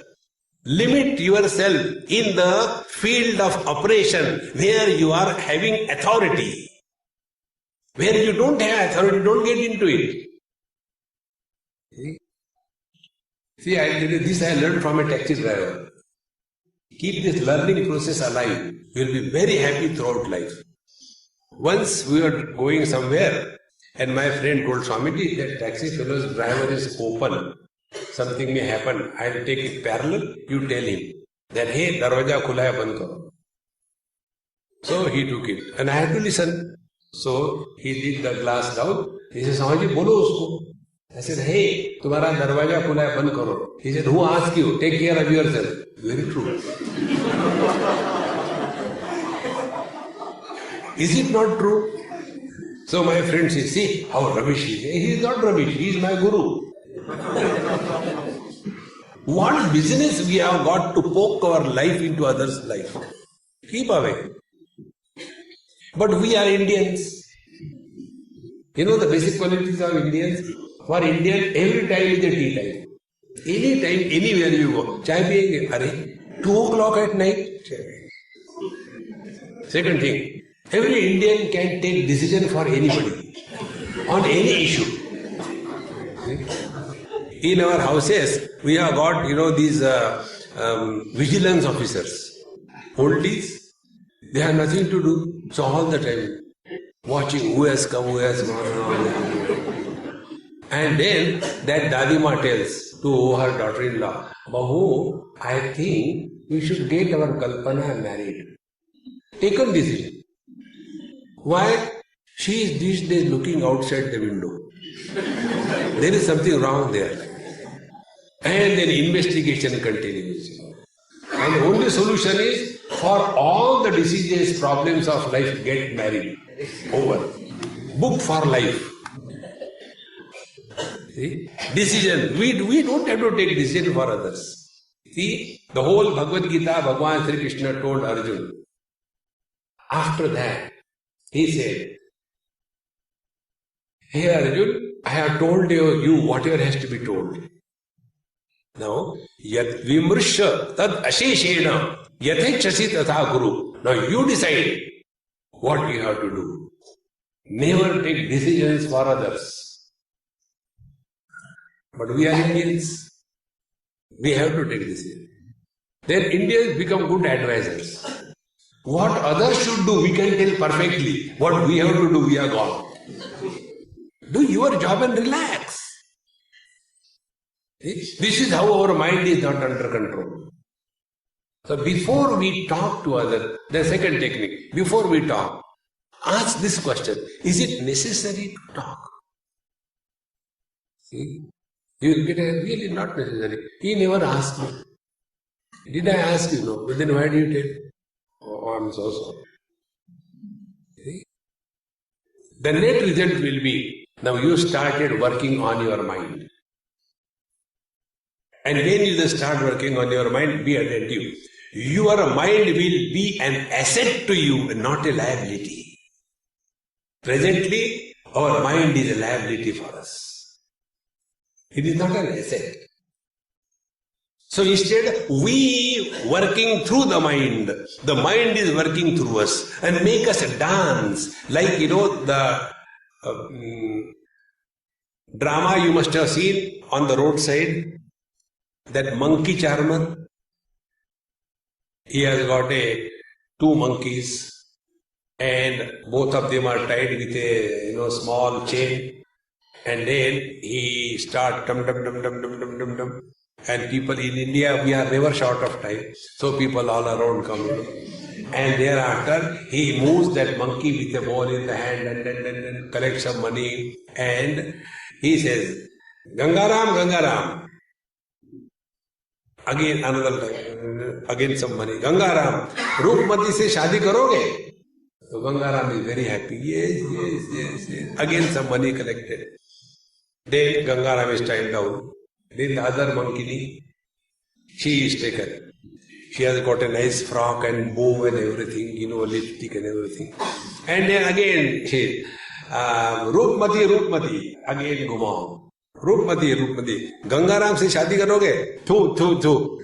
Limit yourself in the field of operation where you are having authority. Where you don't have authority, don't get into it. See, this I learned from a taxi driver. Keep this learning process alive. You will be very happy throughout life. Once we were going somewhere and my friend told Swamiji that taxi fellow's driver is open. Something may happen. I will take it parallel. You tell him that, hey, darwaja khula hai, band karo. So he took it. And I had to listen. So he did the glass down. He said, Swamiji, bolo usko. I said, hey, tumhara darwaja khula hai, band karo. He said, who asked you? Take care of yourself. Very true. Is it not true? So my friend says, see how rubbish he is. He is not rubbish, he is my guru. What business we have got to poke our life into others' life? Keep away. But we are Indians. You know the basic qualities of Indians? For Indian, every time is a tea time. Any time, anywhere you go. Chai piyenge? Arey, 2 o'clock at night? Second thing, every Indian can take decision for anybody, on any issue. In our houses, we have got, these vigilance officers. Oldies, they have nothing to do. So all the time, watching who has come, who has gone. And then that Dadima tells to her daughter-in-law, Bahu, I think we should get our Kalpana married. Taken decision. Why? She is these days looking outside the window. There is something wrong there. And then investigation continues. And the only solution is for all the diseases, problems of life, get married. Over. Book for life. See? Decision. We don't have to take decision for others. See, the whole Bhagavad Gita, Bhagavan Sri Krishna told Arjuna. After that, he said, hey Arjuna, I have told you whatever has to be told. Now, yad vimrshya tad asheshena yathechasi tatha guru. Now you decide what you have to do. Never take decisions for others. But we are Indians. We have to take decisions. Then Indians become good advisors. What others should do, we can tell perfectly. What we have to do, we are gone. Do your job and relax. This is how our mind is not under control. So before we talk to others, the second technique, before we talk, ask this question, is it necessary to talk? See? You will get a really not necessary. He never asked me. Did I ask you? No. But then why do you tell? Oh, I'm so sorry. See? The net result will be, now you started working on your mind. And when you start working on your mind, be attentive. Your mind will be an asset to you, not a liability. Presently, our mind is a liability for us. It is not an asset. So instead, we working through the mind is working through us and make us dance like, the drama you must have seen on the roadside. That monkey charmer. He has got two monkeys, and both of them are tied with a small chain. And then he starts dum dum dum dum dum dum dum dum. And people in India, we are never short of time. So people all around come. And thereafter, he moves that monkey with a ball in the hand and then collects some money. And he says, Gangaram, Gangaram. Again another time, again some money. Gangaram, Rupmati se shadi karoge? So Gangaram is very happy. Yes. Again some money collected. Then Gangaram is tied down. Then the other monkey, she is taken. She has got a nice frock and bow and everything, lipstick and everything. And then again she, Rupmati, again Gumao. Rupmati, Gangaram se shadi karoge? Thu.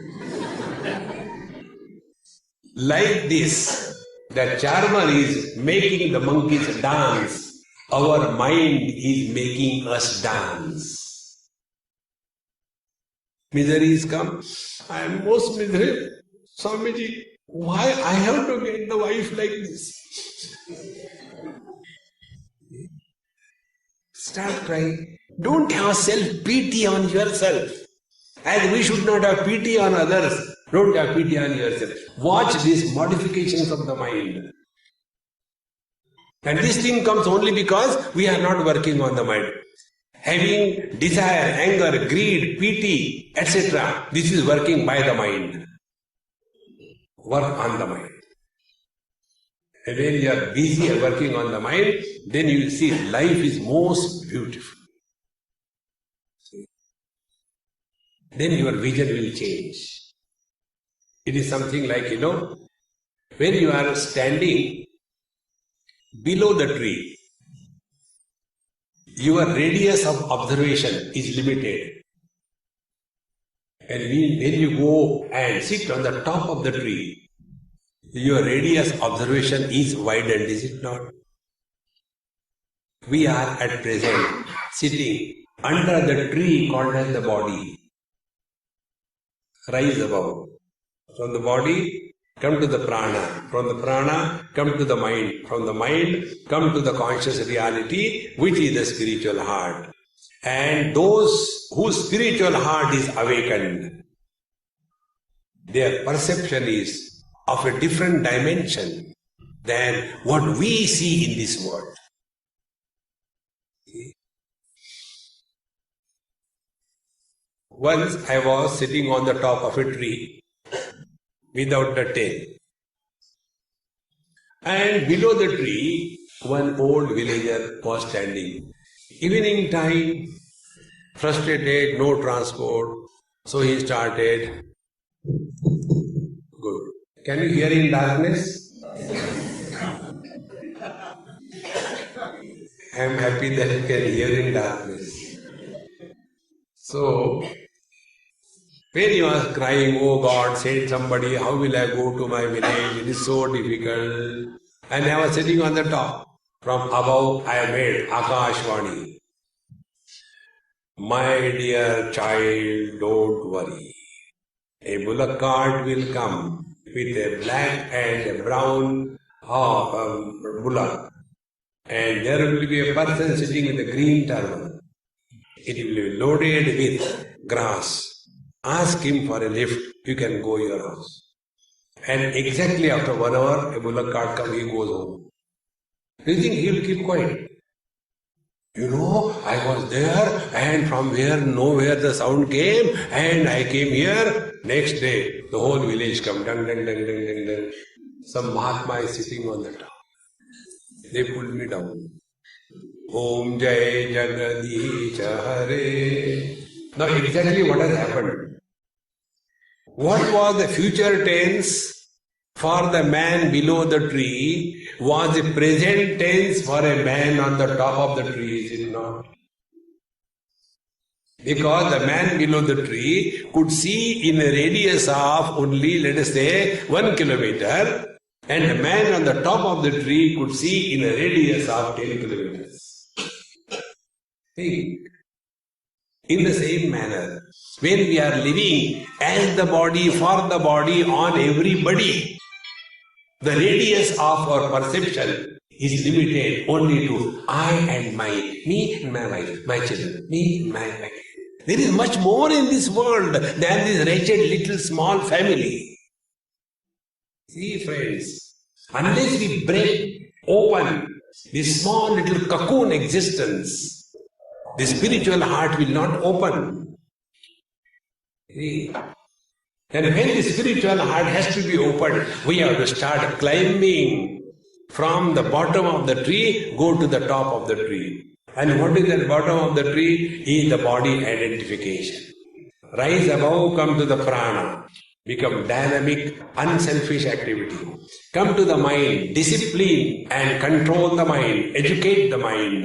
Like this, the charmer is making the monkeys dance. Our mind is making us dance. Miseries come. I am most miserable. Swamiji, why I have to get the wife like this? Start crying. Don't have self-pity on yourself. As we should not have pity on others, don't have pity on yourself. Watch these modifications of the mind. And this thing comes only because we are not working on the mind. Having desire, anger, greed, pity, etc. This is working by the mind. Work on the mind. And when you are busy working on the mind, then you will see life is most beautiful. Then your vision will change. It is something like, when you are standing below the tree, your radius of observation is limited. And when you go and sit on the top of the tree, your radius of observation is widened, is it not? We are at present sitting under the tree called as the body. Rise above. From the body, come to the prana. From the prana, come to the mind. From the mind, come to the conscious reality, which is the spiritual heart. And those whose spiritual heart is awakened, their perception is of a different dimension than what we see in this world. Once I was sitting on the top of a tree without the tail. And below the tree, one old villager was standing. Evening time, frustrated, no transport. So he started. Good. Can you hear in darkness? I am happy that you can hear in darkness. So, when he was crying, oh God, send somebody, how will I go to my village? It is so difficult. And I was sitting on the top. From above, I made Akashvani. My dear child, don't worry. A bullock cart will come with a black and a brown bullock. And there will be a person sitting with a green turban. It will be loaded with grass. Ask him for a lift, you can go your house. And exactly after 1 hour, a bullock cart comes, he goes home. Do you think he will keep quiet? I was there, and from nowhere the sound came, and I came here. Next day, the whole village come, dun dun dun dun dun dun. Some Mahatma is sitting on the top. They pulled me down. Om Jai Jagadish Hare. Now exactly what has happened? What was the future tense for the man below the tree was the present tense for a man on the top of the tree, is it not? Because the man below the tree could see in a radius of only, let us say, 1 kilometer, and the man on the top of the tree could see in a radius of 10 kilometers. Think. In the same manner, when we are living as the body, for the body, on everybody, the radius of our perception is limited only to I and mine, me and my wife, my children, me and my wife. There is much more in this world than this wretched little small family. See, friends, unless we break open this small little cocoon existence, the spiritual heart will not open. See? And when the spiritual heart has to be opened, we have to start climbing from the bottom of the tree, go to the top of the tree. And what is the bottom of the tree? Is the body identification. Rise above, come to the prana. Become dynamic, unselfish activity. Come to the mind, discipline and control the mind, educate the mind.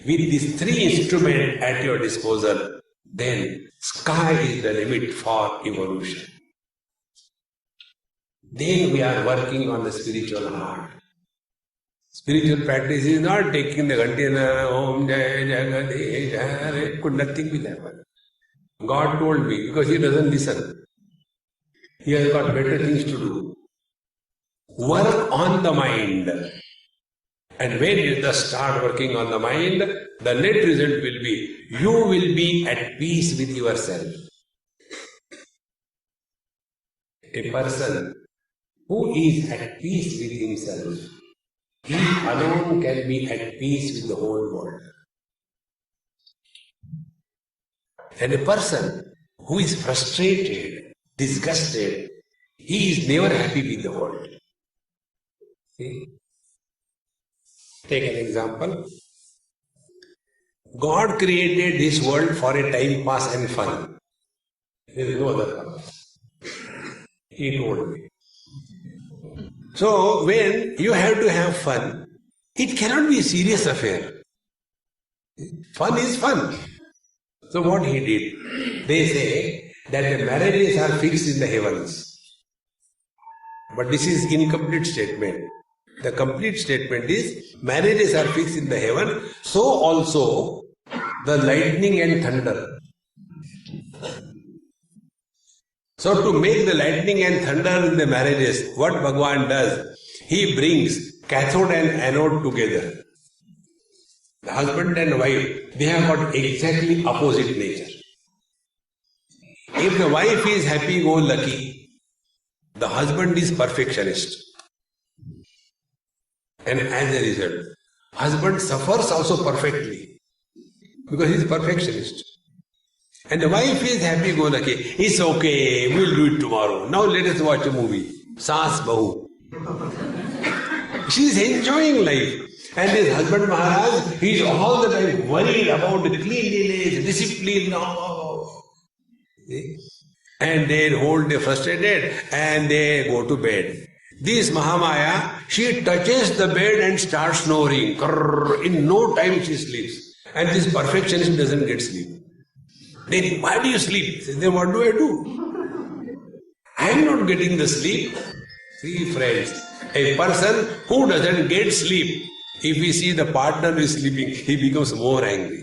With these three instruments at your disposal, then sky is the limit for evolution. Then we are working on the spiritual heart. Spiritual practice is not taking the Gantina, Om Jaya Jagadish Hare, could nothing will happen. God told me, because he doesn't listen. He has got better things to do. Work on the mind. And when you just start working on the mind, the net result will be, you will be at peace with yourself. A person who is at peace with himself, he alone can be at peace with the whole world. And a person who is frustrated, disgusted, he is never happy with the world. See? Take an example. God created this world for a time pass and fun. There is no other purpose. He told me. So when you have to have fun, it cannot be a serious affair. Fun is fun. So what he did? They say that the marriages are fixed in the heavens. But this is incomplete statement. The complete statement is marriages are fixed in the heaven, so also the lightning and thunder. So to make the lightning and thunder in the marriages, what Bhagavan does, he brings cathode and anode together. The husband and wife, they have got exactly opposite nature. If the wife is happy-go-lucky, the husband is perfectionist. And as a result, husband suffers also perfectly because he is perfectionist. And the wife is happy-go-lucky. It's okay, we'll do it tomorrow. Now let us watch a movie. Saas Bahu. She is enjoying life. And his husband Maharaj, he is all the time worried about the cleanliness, discipline. And they hold the frustrated and they go to bed. This Mahamaya, she touches the bed and starts snoring. In no time she sleeps. And this perfectionist doesn't get sleep. Then why do you sleep? Then what do I do? I am not getting the sleep. See friends, a person who doesn't get sleep, if we see the partner is sleeping, he becomes more angry.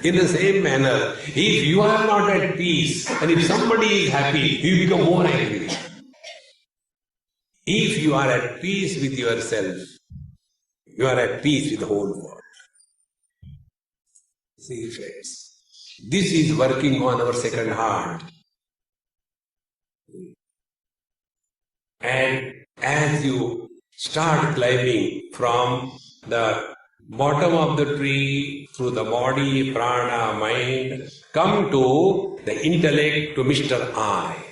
In the same manner, if you are not at peace and if somebody is happy, you become more angry. If you are at peace with yourself, you are at peace with the whole world. See friends, this is working on our second heart. And as you start climbing from the bottom of the tree through the body, prana, mind, come to the intellect, to Mr. I.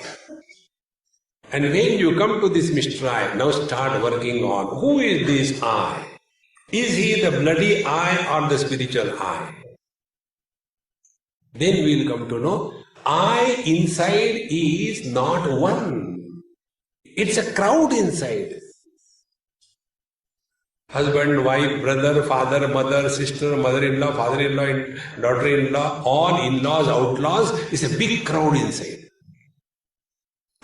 And when you come to this Mr. I, now start working on who is this I? Is he the bloody I or the spiritual I? Then we will come to know I inside is not one. It's a crowd inside. Husband, wife, brother, father, mother, sister, mother-in-law, father-in-law, daughter-in-law, all in-laws, outlaws, is a big crowd inside.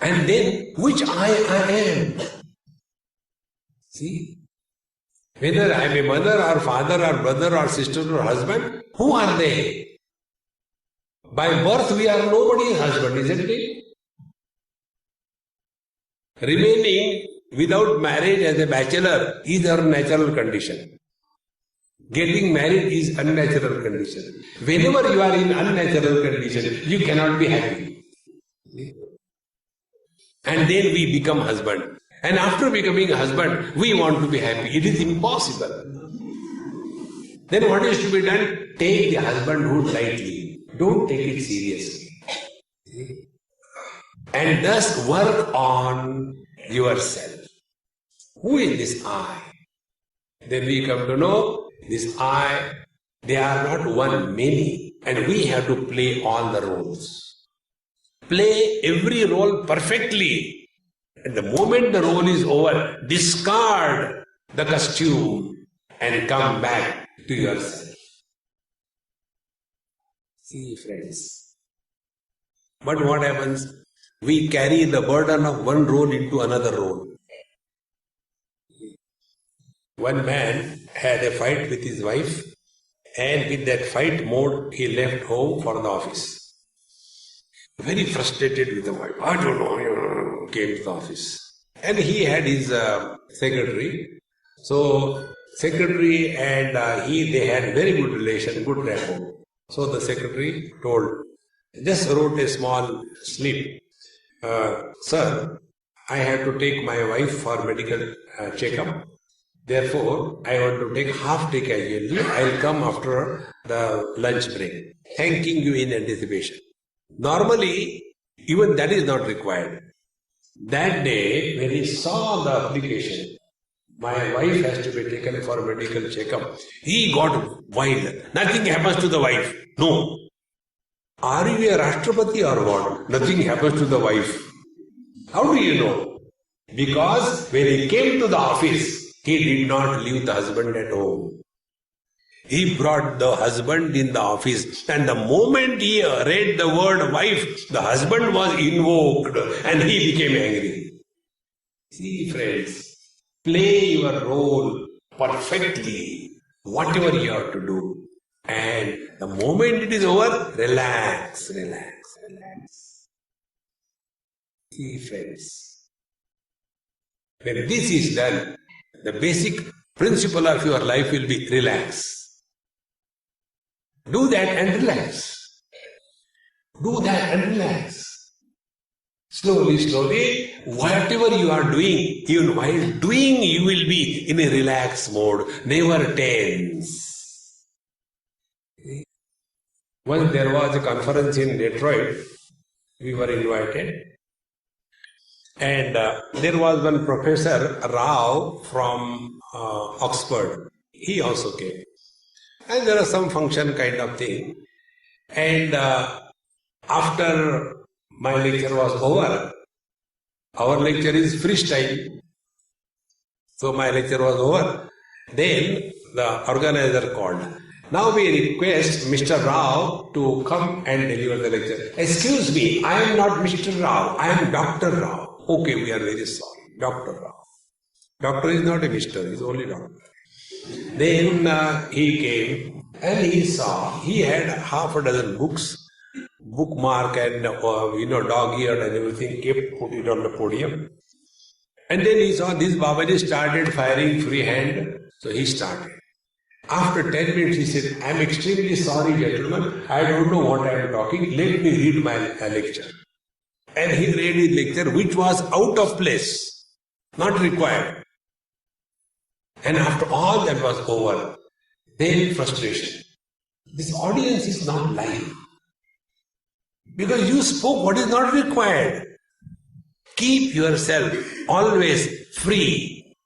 And then, which I am? See? Whether I am a mother or father or brother or sister or husband, who are they? By birth we are nobody's husband, isn't it? Remaining without marriage as a bachelor is our natural condition. Getting married is unnatural condition. Whenever you are in unnatural condition, you cannot be happy. And then we become husband. And after becoming a husband, we want to be happy. It is impossible. Then what is to be done? Take the husbandhood lightly. Don't take it seriously. And thus work on yourself. Who is this I? Then we come to know this I, they are not one, many. And we have to play all the roles. Play every role perfectly. And the moment the role is over, discard the costume and come back to yourself. See, friends. But what happens? We carry the burden of one role into another role. One man had a fight with his wife, and with that fight mode, he left home for the office. Very frustrated with the wife. I don't know, came to the office. And he had his secretary. So, secretary and they had very good relation, good rapport. So the secretary just wrote a small slip. Sir, I have to take my wife for medical checkup. Therefore, I want to take half-day casual leave. I will come after the lunch break. Thanking you in anticipation. Normally, even that is not required. That day, when he saw the application, my wife has to be taken for a medical checkup, he got wild. Nothing happens to the wife. No. Are you a Rashtrapati or what? Nothing happens to the wife. How do you know? Because when he came to the office, he did not leave the husband at home. He brought the husband in the office, and the moment he read the word wife, the husband was invoked and he became angry. See, friends, play your role perfectly, whatever you have to do. And the moment it is over, relax. See, friends, when this is done, the basic principle of your life will be relax. Do that and relax. Do that and relax. Slowly, whatever you are doing, even while doing, you will be in a relaxed mode, never tense. Once there was a conference in Detroit, we were invited, and there was one Professor Rao from Oxford. He also came. And there was some function kind of thing. And after my lecture was over, our lecture is freestyle. So my lecture was over. Then the organizer called. Now we request Mr. Rao to come and deliver the lecture. Excuse me, I am not Mr. Rao, I am Dr. Rao. Okay, we are very sorry. Dr. Rao. Doctor is not a Mr., he is only doctor. Then he came and he saw, he had half a dozen books, bookmark and dog-eared and everything, kept put it on the podium. And then he saw this Babaji started firing free hand, so he started. After 10 minutes he said, I am extremely sorry gentlemen, I don't know what I am talking, let me read my lecture. And he read his lecture which was out of place, not required. And after all that was over, then frustration. This audience is not live. Because you spoke what is not required. Keep yourself always free.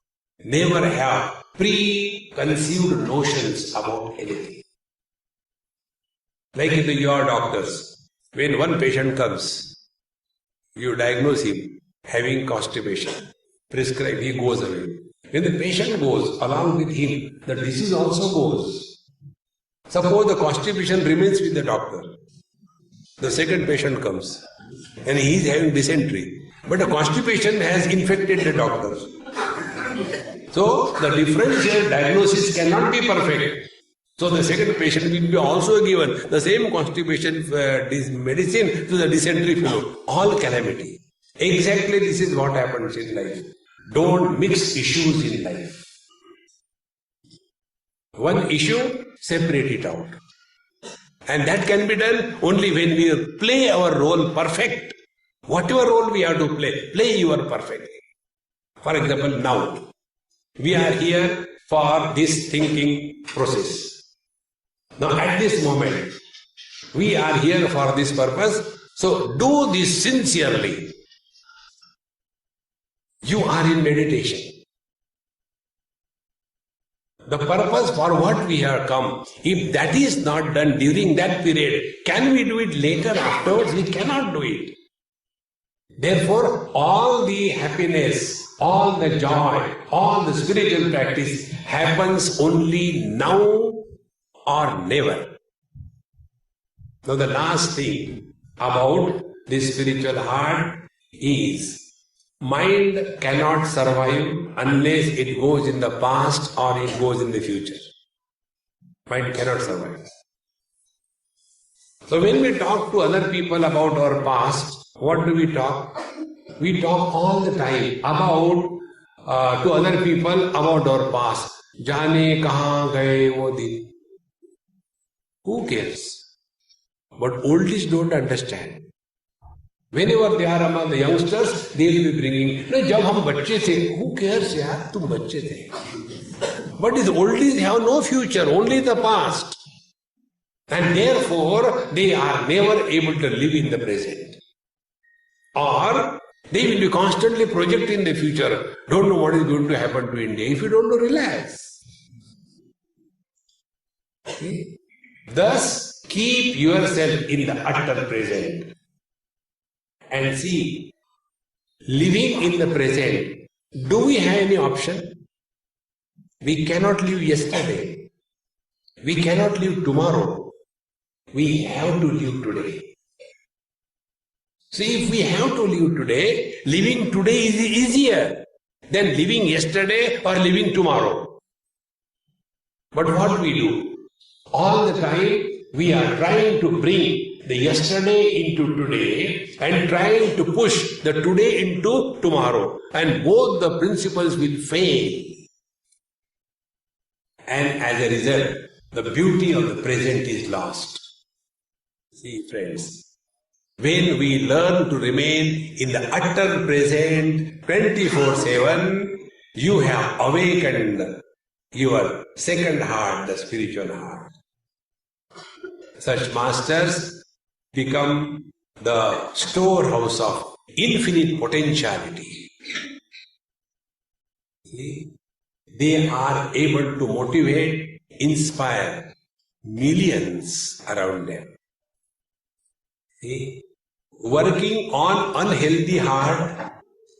Never have preconceived notions about anything. Like in your doctors, when one patient comes, you diagnose him having constipation, prescribe, he goes away. When the patient goes, along with him, the disease also goes. Suppose the constipation remains with the doctor. The second patient comes and he is having dysentery. But the constipation has infected the doctor. So, the differential diagnosis cannot be perfect. So the second patient will be also given the same constipation medicine to the dysentery fellow. All calamity. Exactly this is what happens in life. Don't mix issues in life. One issue, separate it out. And that can be done only when we play our role perfect. Whatever role we have to play your perfectly. For example, now, we are here for this thinking process. Now at this moment, we are here for this purpose, so do this sincerely. You are in meditation. The purpose for what we have come, if that is not done during that period, can we do it later afterwards? We cannot do it. Therefore, all the happiness, all the joy, all the spiritual practice happens only now or never. Now the last thing about this spiritual heart is mind cannot survive unless it goes in the past or it goes in the future. Mind cannot survive. So when we talk to other people about our past, what do we talk? We talk all the time about to other people about our past. Jaane kahan gaye wo din. Who cares? But oldies don't understand. Whenever they are among the youngsters, they will be bringing, no, jab hum bacche the, who cares yaar, tum bacche the. But these oldies have no future, only the past. And therefore, they are never able to live in the present. Or, they will be constantly projecting the future. Don't know what is going to happen to India. If you don't know, relax. Okay? Thus, keep yourself in the utter present. And see, living in the present, do we have any option? We cannot live yesterday. We cannot live tomorrow. We have to live today. See, if we have to live today, living today is easier than living yesterday or living tomorrow. But what we do? All the time, we are trying to bring the yesterday into today and trying to push the today into tomorrow. And both the principles will fail. And as a result, the beauty of the present is lost. See, friends, when we learn to remain in the utter present 24/7, you have awakened your second heart, the spiritual heart. Such masters become the storehouse of infinite potentiality. See? They are able to motivate, inspire millions around them. See? Working on unhealthy heart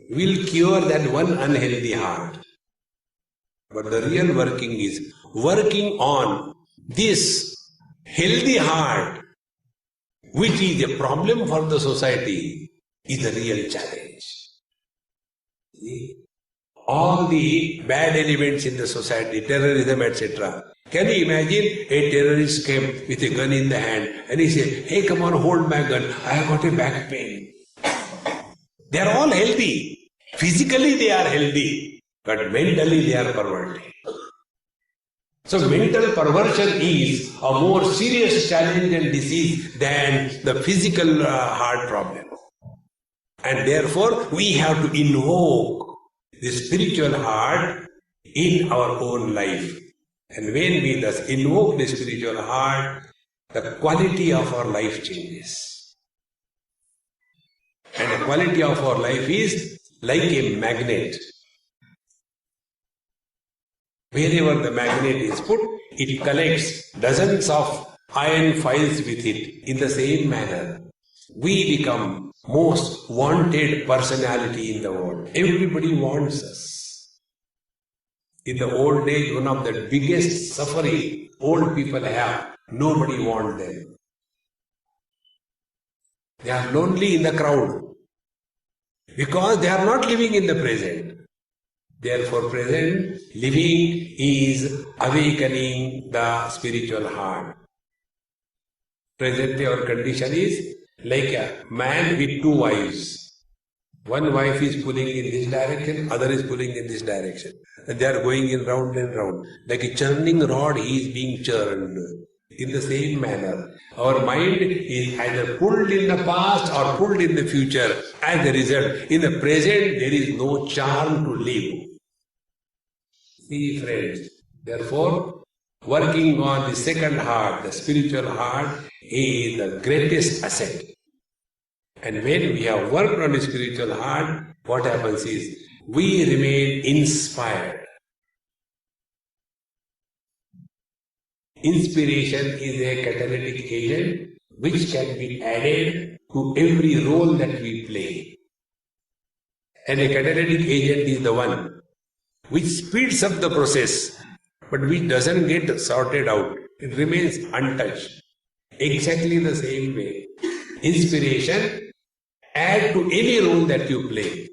will cure that one unhealthy heart. But the real working is working on this healthy heart, which is a problem for the society, is a real challenge. See? All the bad elements in the society, terrorism, etc. Can you imagine a terrorist came with a gun in the hand and he said, hey, come on, hold my gun, I have got a back pain. They are all healthy. Physically they are healthy, but mentally they are perverted. So mental perversion is a more serious challenge and disease than the physical heart problem. And therefore we have to invoke the spiritual heart in our own life. And when we thus invoke the spiritual heart, the quality of our life changes. And the quality of our life is like a magnet. Wherever the magnet is put, it collects dozens of iron files with it. In the same manner, we become most wanted personality in the world. Everybody wants us. In the old days, one of the biggest suffering old people have, nobody wants them. They are lonely in the crowd because they are not living in the present. Therefore, present living is awakening the spiritual heart. Presently, our condition is like a man with two wives. One wife is pulling in this direction, other is pulling in this direction. And they are going in round and round. Like a churning rod, he is being churned. In the same manner, our mind is either pulled in the past or pulled in the future. As a result, in the present, there is no charm to live. See, friends, therefore, working on the second heart, the spiritual heart, is the greatest asset. And when we have worked on the spiritual heart, what happens is, we remain inspired. Inspiration is a catalytic agent which can be added to every role that we play. And a catalytic agent is the one which speeds up the process, but which doesn't get sorted out. It remains untouched. Exactly the same way, inspiration add to any role that you play.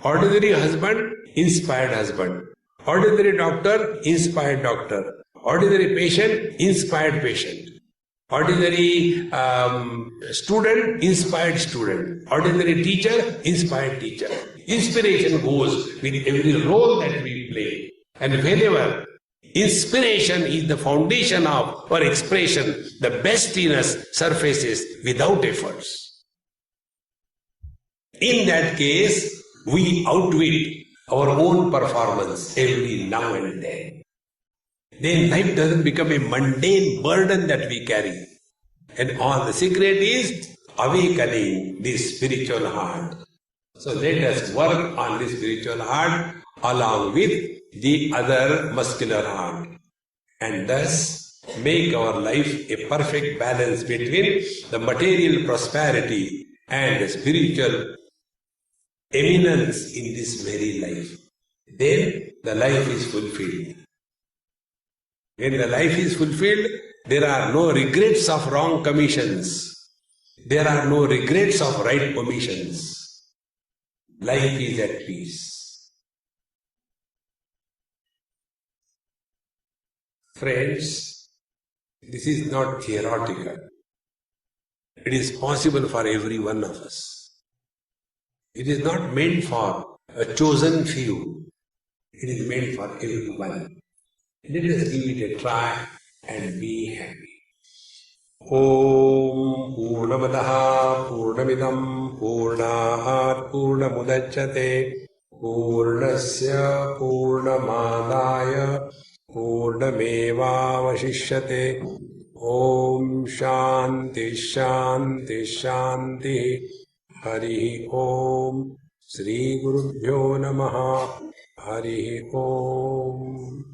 Ordinary husband, inspired husband. Ordinary doctor, inspired doctor. Ordinary patient, inspired patient. Ordinary student, inspired student. Ordinary teacher, inspired teacher. Inspiration goes with every role that we play. And whenever inspiration is the foundation of our expression, the best in us surfaces without efforts. In that case, we outwit our own performance every now and then. Then life doesn't become a mundane burden that we carry. And all the secret is awakening this spiritual heart. So let us work on this spiritual heart along with the other muscular heart. And thus make our life a perfect balance between the material prosperity and the spiritual eminence in this very life. Then the life is fulfilled. When the life is fulfilled, there are no regrets of wrong commissions. There are no regrets of right omissions. Life is at peace. Friends, this is not theoretical. It is possible for every one of us. It is not meant for a chosen few. It is meant for everyone. Let us give it a try and be happy. Om Purnamadaha Purnamidam Purnahat Purnamudachyate Purnasya Purnamadaya Purnameva Vashishyate. Om Shanti Shanti Shanti. Hari Om. Shri Gurubhyo Namaha. Hari Om.